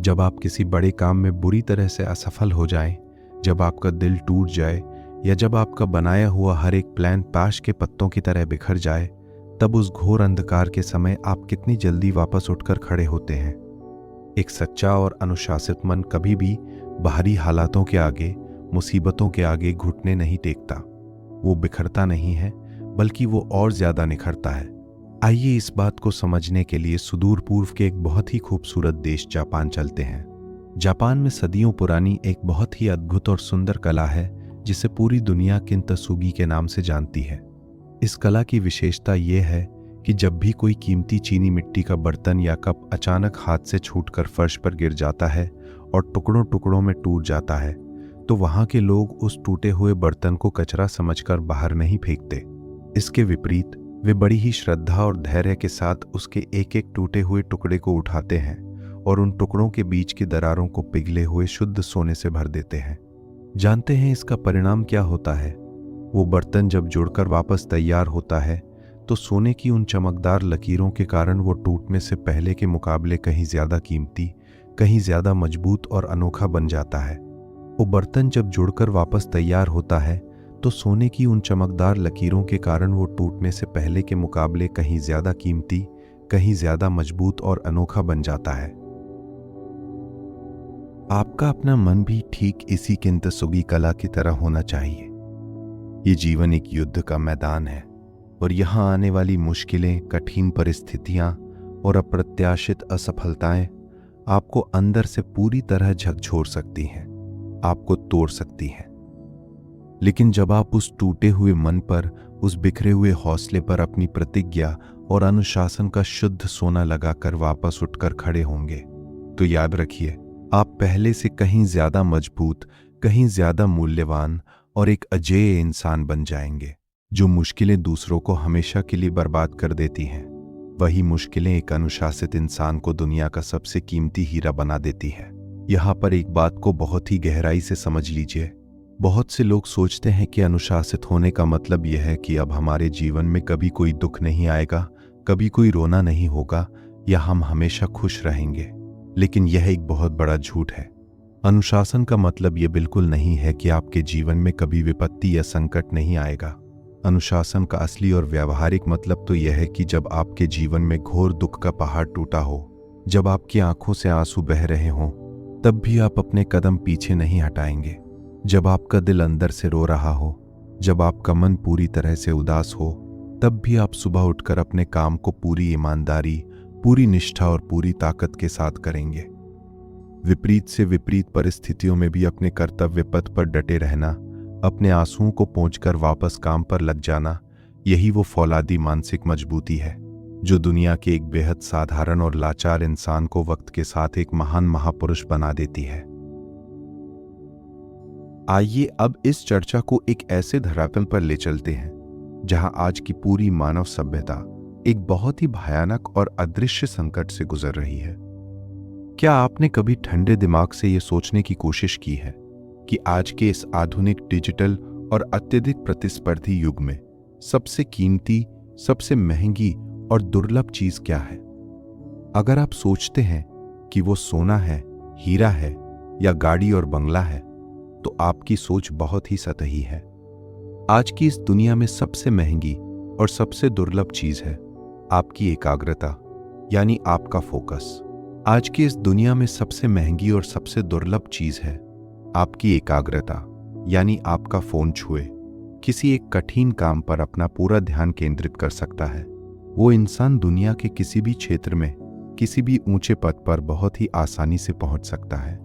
जब आप किसी बड़े काम में बुरी तरह से असफल हो जाएं, जब आपका दिल टूट जाए या जब आपका बनाया हुआ हर एक प्लान ताश के पत्तों की तरह बिखर जाए, तब उस घोर अंधकार के समय आप कितनी जल्दी वापस उठकर खड़े होते हैं। एक सच्चा और अनुशासित मन कभी भी बाहरी हालातों के आगे, मुसीबतों के आगे घुटने नहीं टेकता। वो बिखरता नहीं है, बल्कि वो और ज्यादा निखरता है। आइए इस बात को समझने के लिए सुदूर पूर्व के एक बहुत ही खूबसूरत देश जापान चलते हैं। जापान में सदियों पुरानी एक बहुत ही अद्भुत और सुंदर कला है जिसे पूरी दुनिया किंतसुगी के नाम से जानती है। इस कला की विशेषता यह है कि जब भी कोई कीमती चीनी मिट्टी का बर्तन या कप अचानक हाथ से छूटकर फर्श पर गिर जाता है और टुकड़ों टुकड़ों में टूट जाता है, तो वहां के लोग उस टूटे हुए बर्तन को कचरा समझकर बाहर नहीं फेंकते। इसके विपरीत वे बड़ी ही श्रद्धा और धैर्य के साथ उसके एक एक टूटे हुए टुकड़े को उठाते हैं और उन टुकड़ों के बीच की दरारों को पिघले हुए शुद्ध सोने से भर देते हैं। जानते हैं इसका परिणाम क्या होता है? वो बर्तन जब जुड़कर वापस तैयार होता है तो सोने की उन चमकदार लकीरों के कारण वो टूटने से पहले के मुकाबले कहीं ज्यादा कीमती, कहीं ज्यादा मजबूत और अनोखा बन जाता है। वो बर्तन जब जुड़कर वापस तैयार होता है तो सोने की उन चमकदार लकीरों के कारण वो टूटने से पहले के मुकाबले कहीं ज्यादा कीमती, कहीं ज्यादा मजबूत और अनोखा बन जाता है। आपका अपना मन भी ठीक इसी किंतसुगी कला की तरह होना चाहिए। ये जीवन एक युद्ध का मैदान है और यहाँ आने वाली मुश्किलें, कठिन परिस्थितियां और अप्रत्याशित असफलताएं आपको अंदर से पूरी तरह झकझोर सकती हैं, आपको तोड़ सकती हैं। लेकिन जब आप उस टूटे हुए मन पर, उस बिखरे हुए हौसले पर अपनी प्रतिज्ञा और अनुशासन का शुद्ध सोना लगाकर वापस उठकर खड़े होंगे, तो याद रखिए, आप पहले से कहीं ज्यादा मजबूत, कहीं ज्यादा मूल्यवान और एक अजेय इंसान बन जाएंगे। जो मुश्किलें दूसरों को हमेशा के लिए बर्बाद कर देती हैं, वही मुश्किलें एक अनुशासित इंसान को दुनिया का सबसे कीमती हीरा बना देती है। यहाँ पर एक बात को बहुत ही गहराई से समझ लीजिए। बहुत से लोग सोचते हैं कि अनुशासित होने का मतलब यह है कि अब हमारे जीवन में कभी कोई दुख नहीं आएगा, कभी कोई रोना नहीं होगा या हम हमेशा खुश रहेंगे। लेकिन यह एक बहुत बड़ा झूठ है। अनुशासन का मतलब ये बिल्कुल नहीं है कि आपके जीवन में कभी विपत्ति या संकट नहीं आएगा। अनुशासन का असली और व्यावहारिक मतलब तो यह है कि जब आपके जीवन में घोर दुख का पहाड़ टूटा हो, जब आपकी आंखों से आंसू बह रहे हों, तब भी आप अपने कदम पीछे नहीं हटाएंगे। जब आपका दिल अंदर से रो रहा हो, जब आपका मन पूरी तरह से उदास हो, तब भी आप सुबह उठकर अपने काम को पूरी ईमानदारी, पूरी निष्ठा और पूरी ताकत के साथ करेंगे। विपरीत से विपरीत परिस्थितियों में भी अपने कर्तव्य पथ पर डटे रहना, अपने आंसुओं को पोंछकर वापस काम पर लग जाना, यही वो फौलादी मानसिक मजबूती है जो दुनिया के एक बेहद साधारण और लाचार इंसान को वक्त के साथ एक महान महापुरुष बना देती है। आइए अब इस चर्चा को एक ऐसे धरातल पर ले चलते हैं जहां आज की पूरी मानव सभ्यता एक बहुत ही भयानक और अदृश्य संकट से गुजर रही है। क्या आपने कभी ठंडे दिमाग से यह सोचने की कोशिश की है कि आज के इस आधुनिक डिजिटल और अत्यधिक प्रतिस्पर्धी युग में सबसे कीमती, सबसे महंगी और दुर्लभ चीज क्या है? अगर आप सोचते हैं कि वो सोना है, हीरा है या गाड़ी और बंगला है, तो आपकी सोच बहुत ही सतही है। आज की इस दुनिया में सबसे महंगी और सबसे दुर्लभ चीज है आपकी एकाग्रता, यानी आपका फोकस। आज की इस दुनिया में सबसे महंगी और सबसे दुर्लभ चीज है आपकी एकाग्रता, यानी आपका फोन छुए किसी एक कठिन काम पर अपना पूरा ध्यान केंद्रित कर सकता है। वो इंसान दुनिया के किसी भी क्षेत्र में, किसी भी ऊंचे पद पर बहुत ही आसानी से पहुंच सकता है।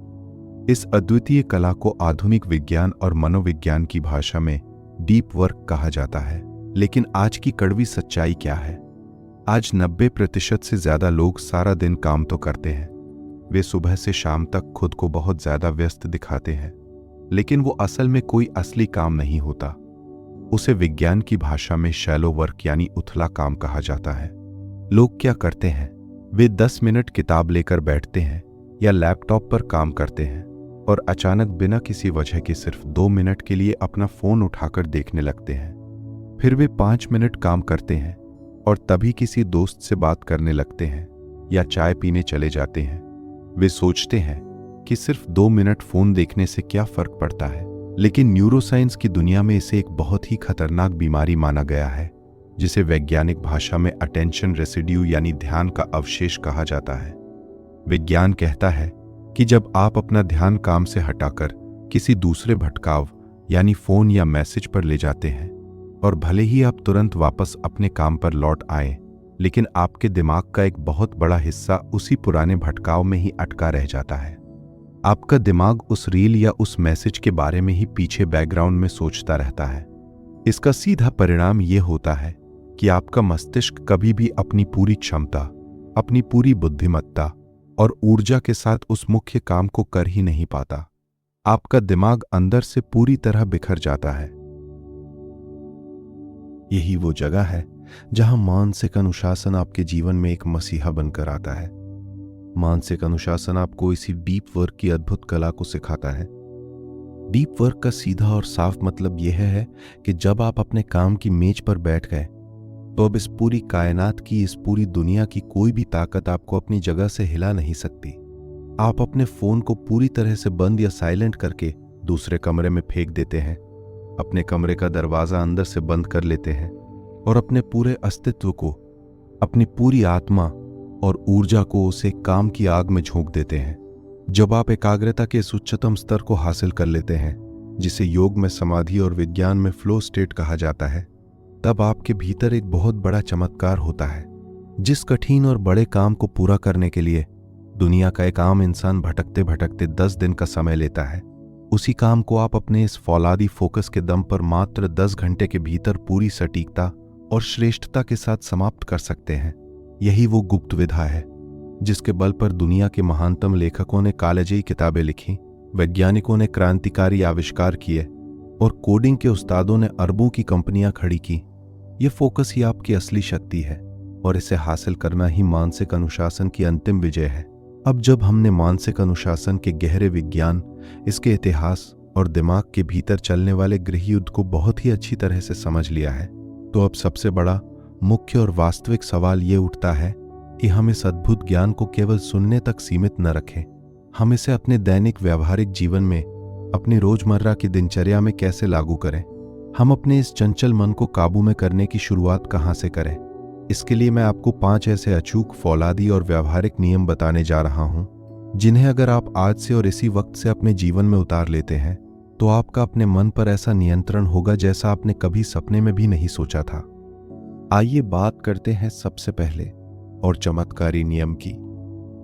इस अद्वितीय कला को आधुनिक विज्ञान और मनोविज्ञान की भाषा में डीप वर्क कहा जाता है। लेकिन आज की कड़वी सच्चाई क्या है? आज 90% से ज्यादा लोग सारा दिन काम तो करते हैं, वे सुबह से शाम तक खुद को बहुत ज्यादा व्यस्त दिखाते हैं, लेकिन वो असल में कोई असली काम नहीं होता। उसे विज्ञान की भाषा में शैलो वर्क यानी उथला काम कहा जाता है। लोग क्या करते हैं? वे 10 मिनट किताब लेकर बैठते हैं या लैपटॉप पर काम करते हैं और अचानक बिना किसी वजह के सिर्फ 2 मिनट के लिए अपना फोन उठाकर देखने लगते हैं। फिर वे 5 मिनट काम करते हैं और तभी किसी दोस्त से बात करने लगते हैं या चाय पीने चले जाते हैं। वे सोचते हैं कि सिर्फ 2 मिनट फोन देखने से क्या फर्क पड़ता है, लेकिन न्यूरोसाइंस की दुनिया में इसे एक बहुत ही खतरनाक बीमारी माना गया है, जिसे वैज्ञानिक भाषा में अटेंशन रेसिड्यू यानी ध्यान का अवशेष कहा जाता है। विज्ञान कहता है कि जब आप अपना ध्यान काम से हटाकर किसी दूसरे भटकाव यानी फोन या मैसेज पर ले जाते हैं, और भले ही आप तुरंत वापस अपने काम पर लौट आए, लेकिन आपके दिमाग का एक बहुत बड़ा हिस्सा उसी पुराने भटकाव में ही अटका रह जाता है। आपका दिमाग उस रील या उस मैसेज के बारे में ही पीछे बैकग्राउंड में सोचता रहता है। इसका सीधा परिणाम यह होता है कि आपका मस्तिष्क कभी भी अपनी पूरी क्षमता, अपनी पूरी बुद्धिमत्ता और ऊर्जा के साथ उस मुख्य काम को कर ही नहीं पाता। आपका दिमाग अंदर से पूरी तरह बिखर जाता है। यही वो जगह है जहां मानसिक अनुशासन आपके जीवन में एक मसीहा बनकर आता है। मानसिक अनुशासन आपको इसी डीप वर्क की अद्भुत कला को सिखाता है। डीप वर्क का सीधा और साफ मतलब यह है कि जब आप अपने काम की मेज पर बैठ गए, तो अब इस पूरी कायनात की, इस पूरी दुनिया की कोई भी ताकत आपको अपनी जगह से हिला नहीं सकती। आप अपने फोन को पूरी तरह से बंद या साइलेंट करके दूसरे कमरे में फेंक देते हैं, अपने कमरे का दरवाजा अंदर से बंद कर लेते हैं और अपने पूरे अस्तित्व को, अपनी पूरी आत्मा और ऊर्जा को उसे काम की आग में झोंक देते हैं। जब आप एकाग्रता के इस उच्चतम स्तर को हासिल कर लेते हैं, जिसे योग में समाधि और विज्ञान में फ्लो स्टेट कहा जाता है, तब आपके भीतर एक बहुत बड़ा चमत्कार होता है। जिस कठिन और बड़े काम को पूरा करने के लिए दुनिया का एक आम इंसान भटकते भटकते 10 दिन का समय लेता है, उसी काम को आप अपने इस फौलादी फोकस के दम पर मात्र 10 घंटे के भीतर पूरी सटीकता और श्रेष्ठता के साथ समाप्त कर सकते हैं। यही वो गुप्त विधा है जिसके बल पर दुनिया के महानतम लेखकों ने कालजयी किताबें लिखी, वैज्ञानिकों ने क्रांतिकारी आविष्कार किए और कोडिंग के उस्तादों ने अरबों की कंपनियां खड़ी की। ये फोकस ही आपकी असली शक्ति है और इसे हासिल करना ही मानसिक अनुशासन की अंतिम विजय है। अब जब हमने मानसिक अनुशासन के गहरे विज्ञान, इसके इतिहास और दिमाग के भीतर चलने वाले गृहयुद्ध को बहुत ही अच्छी तरह से समझ लिया है, तो अब सबसे बड़ा, मुख्य और वास्तविक सवाल ये उठता है कि हम इस अद्भुत ज्ञान को केवल सुनने तक सीमित न रखें, हम इसे अपने दैनिक व्यावहारिक जीवन में, अपनी रोजमर्रा की दिनचर्या में कैसे लागू करें? हम अपने इस चंचल मन को काबू में करने की शुरुआत कहां से करें? इसके लिए मैं आपको 5 ऐसे अचूक, फौलादी और व्यावहारिक नियम बताने जा रहा हूं, जिन्हें अगर आप आज से और इसी वक्त से अपने जीवन में उतार लेते हैं तो आपका अपने मन पर ऐसा नियंत्रण होगा जैसा आपने कभी सपने में भी नहीं सोचा था। आइए बात करते हैं सबसे पहले और चमत्कारी नियम की,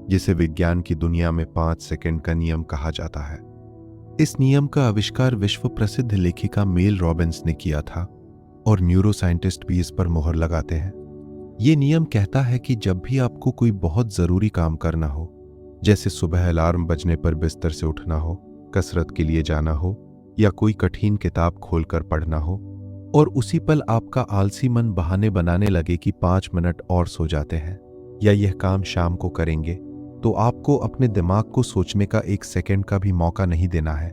जिसे विज्ञान की दुनिया में 5 सेकंड का नियम कहा जाता है। इस नियम का आविष्कार विश्व प्रसिद्ध लेखिका मेल रॉबिन्स ने किया था और न्यूरोसाइंटिस्ट भी इस पर मोहर लगाते हैं। ये नियम कहता है कि जब भी आपको कोई बहुत जरूरी काम करना हो, जैसे सुबह अलार्म बजने पर बिस्तर से उठना हो, कसरत के लिए जाना हो या कोई कठिन किताब खोलकर पढ़ना हो, और उसी पल आपका आलसी मन बहाने बनाने लगे कि 5 मिनट और सो जाते हैं या यह काम शाम को करेंगे, तो आपको अपने दिमाग को सोचने का 1 सेकंड का भी मौका नहीं देना है।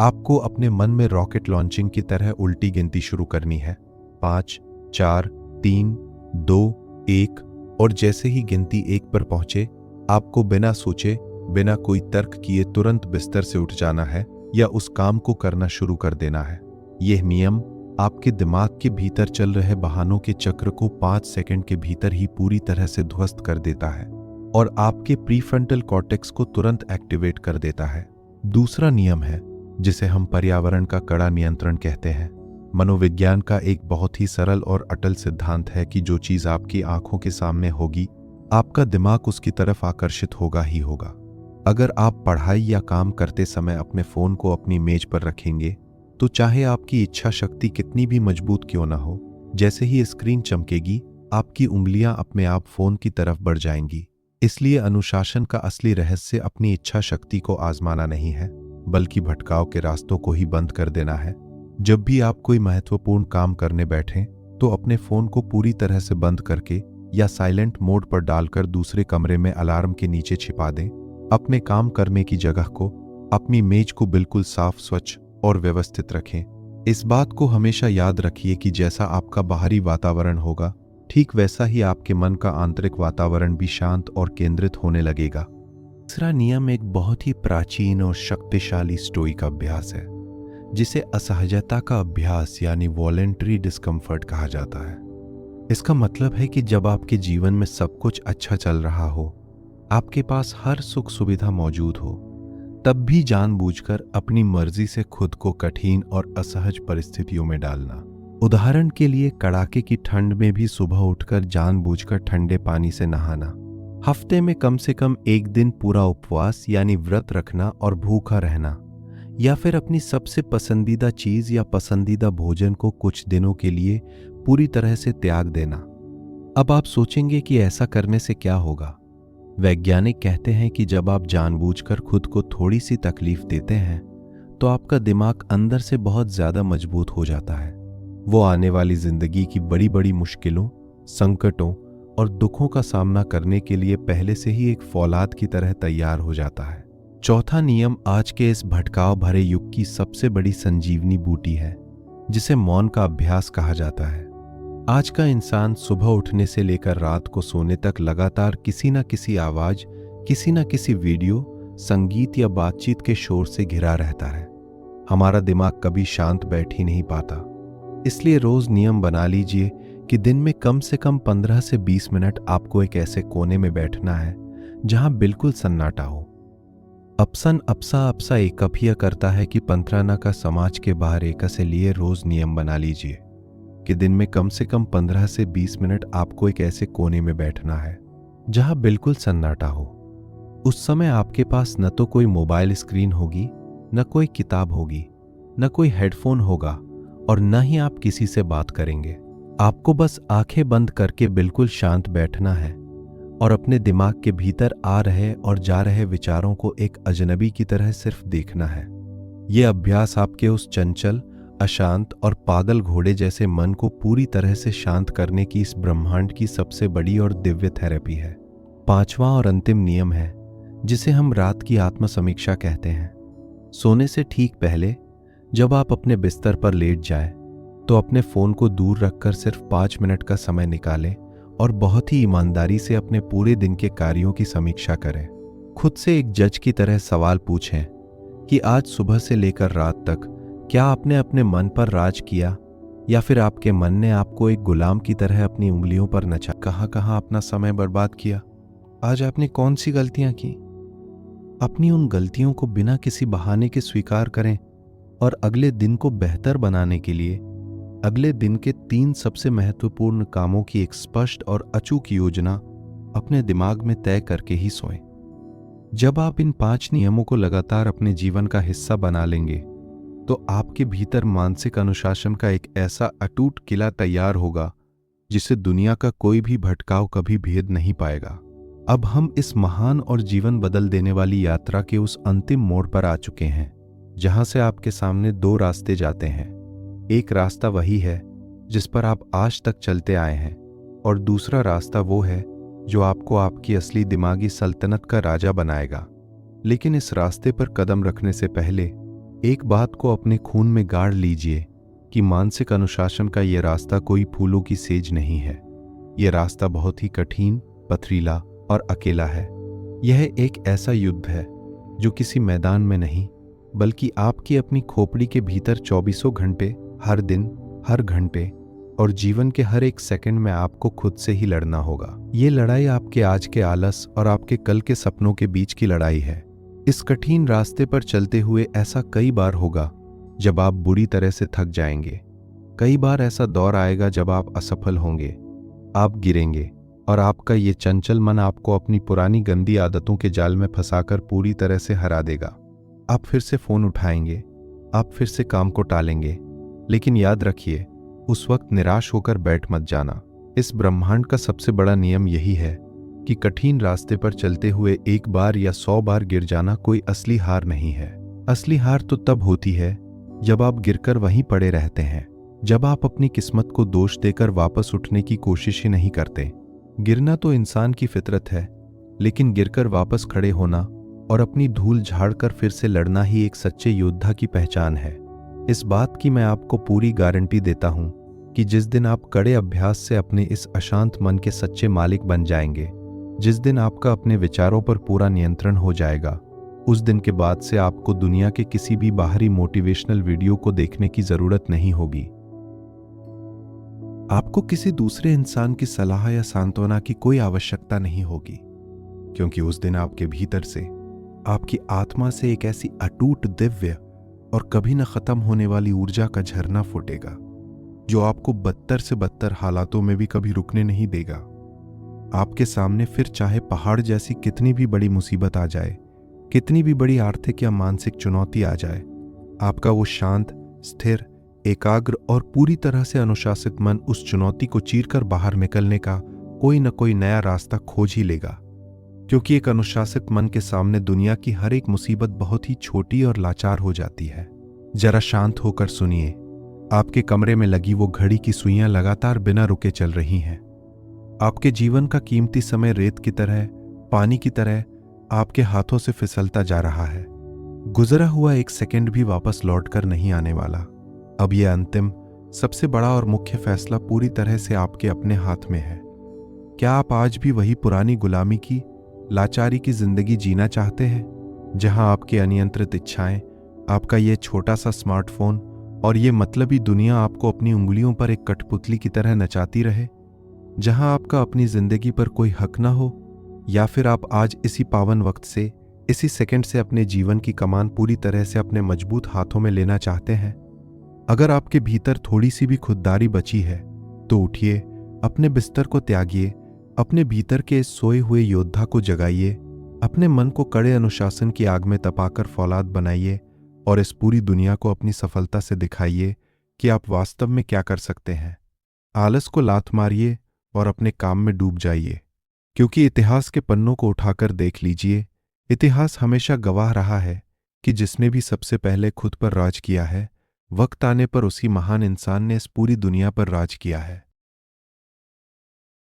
आपको अपने मन में रॉकेट लॉन्चिंग की तरह उल्टी गिनती शुरू करनी है। 5, 4, 3, 2, 1, और जैसे ही गिनती 1 पर पहुंचे, आपको बिना सोचे, बिना कोई तर्क किए तुरंत बिस्तर से उठ जाना है या उस काम को करना शुरू कर देना है। यह नियम आपके दिमाग के भीतर चल रहे बहानों के चक्र को 5 सेकंड के भीतर ही पूरी तरह से ध्वस्त कर देता है और आपके प्रीफ्रंटल कॉर्टेक्स को तुरंत एक्टिवेट कर देता है। दूसरा नियम है जिसे हम पर्यावरण का कड़ा नियंत्रण कहते हैं। मनोविज्ञान का एक बहुत ही सरल और अटल सिद्धांत है कि जो चीज आपकी आंखों के सामने होगी, आपका दिमाग उसकी तरफ आकर्षित होगा ही होगा। अगर आप पढ़ाई या काम करते समय अपने फोन को अपनी मेज पर रखेंगे, तो चाहे आपकी इच्छा शक्ति कितनी भी मजबूत क्यों ना हो, जैसे ही स्क्रीन चमकेगी, आपकी उंगलियां अपने आप फोन की तरफ बढ़ जाएंगी। इसलिए अनुशासन का असली रहस्य अपनी इच्छा शक्ति को आजमाना नहीं है, बल्कि भटकाव के रास्तों को ही बंद कर देना है। जब भी आप कोई महत्वपूर्ण काम करने बैठें, तो अपने फोन को पूरी तरह से बंद करके या साइलेंट मोड पर डालकर दूसरे कमरे में अलार्म के नीचे छिपा दें। अपने काम करने की जगह को, अपनी मेज को बिल्कुल साफ, स्वच्छ और व्यवस्थित रखें। इस बात को हमेशा याद रखिए कि जैसा आपका बाहरी वातावरण होगा, ठीक वैसा ही आपके मन का आंतरिक वातावरण भी शांत और केंद्रित होने लगेगा। तीसरा नियम एक बहुत ही प्राचीन और शक्तिशाली स्टोइक अभ्यास है, जिसे असहजता का अभ्यास यानी वॉलेंटरी डिस्कम्फर्ट कहा जाता है। इसका मतलब है कि जब आपके जीवन में सब कुछ अच्छा चल रहा हो, आपके पास हर सुख सुविधा मौजूद हो, तब भी जानबूझकर अपनी मर्जी से खुद को कठिन और असहज परिस्थितियों में डालना। उदाहरण के लिए कड़ाके की ठंड में भी सुबह उठकर जानबूझकर ठंडे पानी से नहाना, हफ्ते में कम से कम 1 दिन पूरा उपवास यानी व्रत रखना और भूखा रहना, या फिर अपनी सबसे पसंदीदा चीज या पसंदीदा भोजन को कुछ दिनों के लिए पूरी तरह से त्याग देना। अब आप सोचेंगे कि ऐसा करने से क्या होगा? वैज्ञानिक कहते हैं कि जब आप जानबूझकर खुद को थोड़ी सी तकलीफ देते हैं, तो आपका दिमाग अंदर से बहुत ज्यादा मजबूत हो जाता है। वो आने वाली जिंदगी की बड़ी बड़ी मुश्किलों, संकटों और दुखों का सामना करने के लिए पहले से ही एक फौलाद की तरह तैयार हो जाता है। चौथा नियम आज के इस भटकाव भरे युग की सबसे बड़ी संजीवनी बूटी है, जिसे मौन का अभ्यास कहा जाता है। आज का इंसान सुबह उठने से लेकर रात को सोने तक लगातार किसी न किसी आवाज, किसी न किसी वीडियो, संगीत या बातचीत के शोर से घिरा रहता है। हमारा दिमाग कभी शांत बैठ ही नहीं पाता। इसलिए रोज नियम बना लीजिए कि दिन में कम से कम 15 से 20 मिनट आपको एक ऐसे कोने में बैठना है जहां बिल्कुल सन्नाटा हो। अपसन अपसा अपसा एकअभिया करता है कि पंथराना का समाज के बाहर एक से लिए रोज नियम बना लीजिए कि दिन में कम से कम 15 से 20 मिनट आपको एक ऐसे कोने में बैठना है जहां बिल्कुल सन्नाटा हो। उस समय आपके पास न तो कोई मोबाइल स्क्रीन होगी, न कोई किताब होगी, न कोई हेडफोन होगा और न ही आप किसी से बात करेंगे। आपको बस आंखें बंद करके बिल्कुल शांत बैठना है और अपने दिमाग के भीतर आ रहे और जा रहे विचारों को एक अजनबी की तरह सिर्फ देखना है। यह अभ्यास आपके उस चंचल, अशांत और पागल घोड़े जैसे मन को पूरी तरह से शांत करने की इस ब्रह्मांड की सबसे बड़ी और दिव्य थेरेपी है। 5वां और अंतिम नियम है, जिसे हम रात की आत्म समीक्षा कहते हैं। सोने से ठीक पहले जब आप अपने बिस्तर पर लेट जाएं, तो अपने फोन को दूर रखकर सिर्फ 5 मिनट का समय निकालें और बहुत ही ईमानदारी से अपने पूरे दिन के कार्यों की समीक्षा करें। खुद से एक जज की तरह सवाल पूछें कि आज सुबह से लेकर रात तक क्या आपने अपने मन पर राज किया, या फिर आपके मन ने आपको एक गुलाम की तरह अपनी उंगलियों पर नचा। कहाँ कहाँ अपना समय बर्बाद किया, आज आपने कौन सी गलतियां की। अपनी उन गलतियों को बिना किसी बहाने के स्वीकार करें और अगले दिन को बेहतर बनाने के लिए अगले दिन के 3 सबसे महत्वपूर्ण कामों की एक स्पष्ट और अचूक योजना अपने दिमाग में तय करके ही सोएं। जब आप इन 5 नियमों को लगातार अपने जीवन का हिस्सा बना लेंगे तो आपके भीतर मानसिक अनुशासन का एक ऐसा अटूट किला तैयार होगा जिसे दुनिया का कोई भी भटकाव कभी भेद नहीं पाएगा। अब हम इस महान और जीवन बदल देने वाली यात्रा के उस अंतिम मोड़ पर आ चुके हैं जहां से आपके सामने 2 रास्ते जाते हैं। एक रास्ता वही है जिस पर आप आज तक चलते आए हैं, और दूसरा रास्ता वो है जो आपको आपकी असली दिमागी सल्तनत का राजा बनाएगा। लेकिन इस रास्ते पर कदम रखने से पहले एक बात को अपने खून में गाड़ लीजिए कि मानसिक अनुशासन का यह रास्ता कोई फूलों की सेज नहीं है। यह रास्ता बहुत ही कठिन, पथरीला और अकेला है। यह एक ऐसा युद्ध है जो किसी मैदान में नहीं बल्कि आपकी अपनी खोपड़ी के भीतर 24 घंटे, हर दिन, हर घंटे और जीवन के हर एक सेकंड में आपको खुद से ही लड़ना होगा। ये लड़ाई आपके आज के आलस और आपके कल के सपनों के बीच की लड़ाई है। इस कठिन रास्ते पर चलते हुए ऐसा कई बार होगा जब आप बुरी तरह से थक जाएंगे। कई बार ऐसा दौर आएगा जब आप असफल होंगे, आप गिरेंगे और आपका ये चंचल मन आपको अपनी पुरानी गंदी आदतों के जाल में फंसाकर पूरी तरह से हरा देगा। आप फिर से फोन उठाएंगे, आप फिर से काम को टालेंगे, लेकिन याद रखिए, उस वक्त निराश होकर बैठ मत जाना। इस ब्रह्मांड का सबसे बड़ा नियम यही है कि कठिन रास्ते पर चलते हुए एक बार या 100 बार गिर जाना कोई असली हार नहीं है। असली हार तो तब होती है जब आप गिरकर वहीं पड़े रहते हैं, जब आप अपनी किस्मत को दोष देकर वापस उठने की कोशिश ही नहीं करते। गिरना तो इंसान की फितरत है, लेकिन गिरकर वापस खड़े होना और अपनी धूल झाड़कर फिर से लड़ना ही एक सच्चे योद्धा की पहचान है। इस बात की मैं आपको पूरी गारंटी देता हूं कि जिस दिन आप कड़े अभ्यास से अपने इस अशांत मन के सच्चे मालिक बन जाएंगे, जिस दिन आपका अपने विचारों पर पूरा नियंत्रण हो जाएगा, उस दिन के बाद से आपको दुनिया के किसी भी बाहरी मोटिवेशनल वीडियो को देखने की जरूरत नहीं होगी। आपको किसी दूसरे इंसान की सलाह या सांत्वना की कोई आवश्यकता नहीं होगी, क्योंकि उस दिन आपके भीतर से, आपकी आत्मा से एक ऐसी अटूट, दिव्य और कभी न खत्म होने वाली ऊर्जा का झरना फूटेगा जो आपको बदतर से बदतर हालातों में भी कभी रुकने नहीं देगा। आपके सामने फिर चाहे पहाड़ जैसी कितनी भी बड़ी मुसीबत आ जाए, कितनी भी बड़ी आर्थिक या मानसिक चुनौती आ जाए, आपका वो शांत, स्थिर, एकाग्र और पूरी तरह से अनुशासित मन उस चुनौती को चीरकर बाहर निकलने का कोई न कोई नया रास्ता खोज ही लेगा। क्योंकि एक अनुशासित मन के सामने दुनिया की हर एक मुसीबत बहुत ही छोटी और लाचार हो जाती है। जरा शांत होकर सुनिए, आपके कमरे में लगी वो घड़ी की सुइयां लगातार बिना रुके चल रही हैं। आपके जीवन का कीमती समय रेत की तरह, पानी की तरह आपके हाथों से फिसलता जा रहा है। गुजरा हुआ एक सेकंड भी वापस लौटकर नहीं आने वाला। अब यह अंतिम, सबसे बड़ा और मुख्य फैसला पूरी तरह से आपके अपने हाथ में है। क्या आप आज भी वही पुरानी गुलामी की, लाचारी की जिंदगी जीना चाहते हैं, जहां आपकी अनियंत्रित इच्छाएं, आपका यह छोटा सा स्मार्टफोन और ये मतलबी दुनिया आपको अपनी उंगलियों पर एक कठपुतली की तरह नचाती रहे, जहां आपका अपनी जिंदगी पर कोई हक ना हो? या फिर आप आज इसी पावन वक्त से, इसी सेकंड से अपने जीवन की कमान पूरी तरह से अपने मजबूत हाथों में लेना चाहते हैं? अगर आपके भीतर थोड़ी सी भी खुददारी बची है तो उठिए, अपने बिस्तर को त्यागिए, अपने भीतर के इस सोए हुए योद्धा को जगाइए, अपने मन को कड़े अनुशासन की आग में तपाकर फौलाद बनाइए और इस पूरी दुनिया को अपनी सफलता से दिखाइए कि आप वास्तव में क्या कर सकते हैं। आलस को लात मारिए और अपने काम में डूब जाइए, क्योंकि इतिहास के पन्नों को उठाकर देख लीजिए। इतिहास हमेशा गवाह रहा है कि जिसने भी सबसे पहले खुद पर राज किया है, वक्त आने पर उसी महान इंसान ने इस पूरी दुनिया पर राज किया है।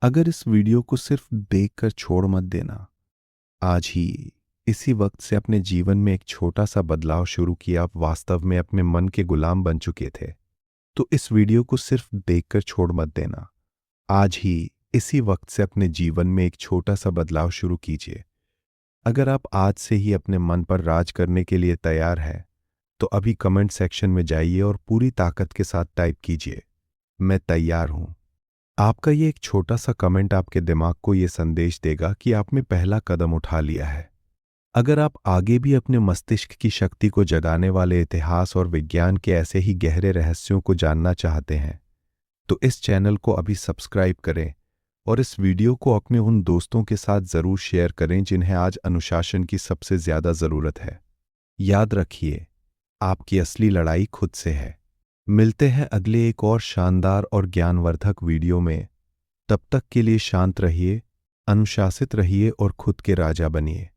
अगर इस वीडियो को सिर्फ देखकर छोड़ मत देना, आज ही इसी वक्त से अपने जीवन में एक छोटा सा बदलाव शुरू किया, आप वास्तव में अपने मन के गुलाम बन चुके थे, तो इस वीडियो को सिर्फ देखकर छोड़ मत देना। आज ही इसी वक्त से अपने जीवन में एक छोटा सा बदलाव शुरू कीजिए। अगर आप आज से ही अपने मन पर राज करने के लिए तैयार हैं, तो अभी कमेंट सेक्शन में जाइए और पूरी ताकत के साथ टाइप कीजिए, मैं तैयार हूं। आपका ये एक छोटा सा कमेंट आपके दिमाग को ये संदेश देगा कि आपने पहला कदम उठा लिया है। अगर आप आगे भी अपने मस्तिष्क की शक्ति को जगाने वाले इतिहास और विज्ञान के ऐसे ही गहरे रहस्यों को जानना चाहते हैं, तो इस चैनल को अभी सब्सक्राइब करें और इस वीडियो को अपने उन दोस्तों के साथ ज़रूर शेयर करें जिन्हें आज अनुशासन की सबसे ज़्यादा ज़रूरत है। याद रखिए, आपकी असली लड़ाई खुद से है। मिलते हैं अगले एक और शानदार और ज्ञानवर्धक वीडियो में। तब तक के लिए शांत रहिए, अनुशासित रहिए और खुद के राजा बनिए।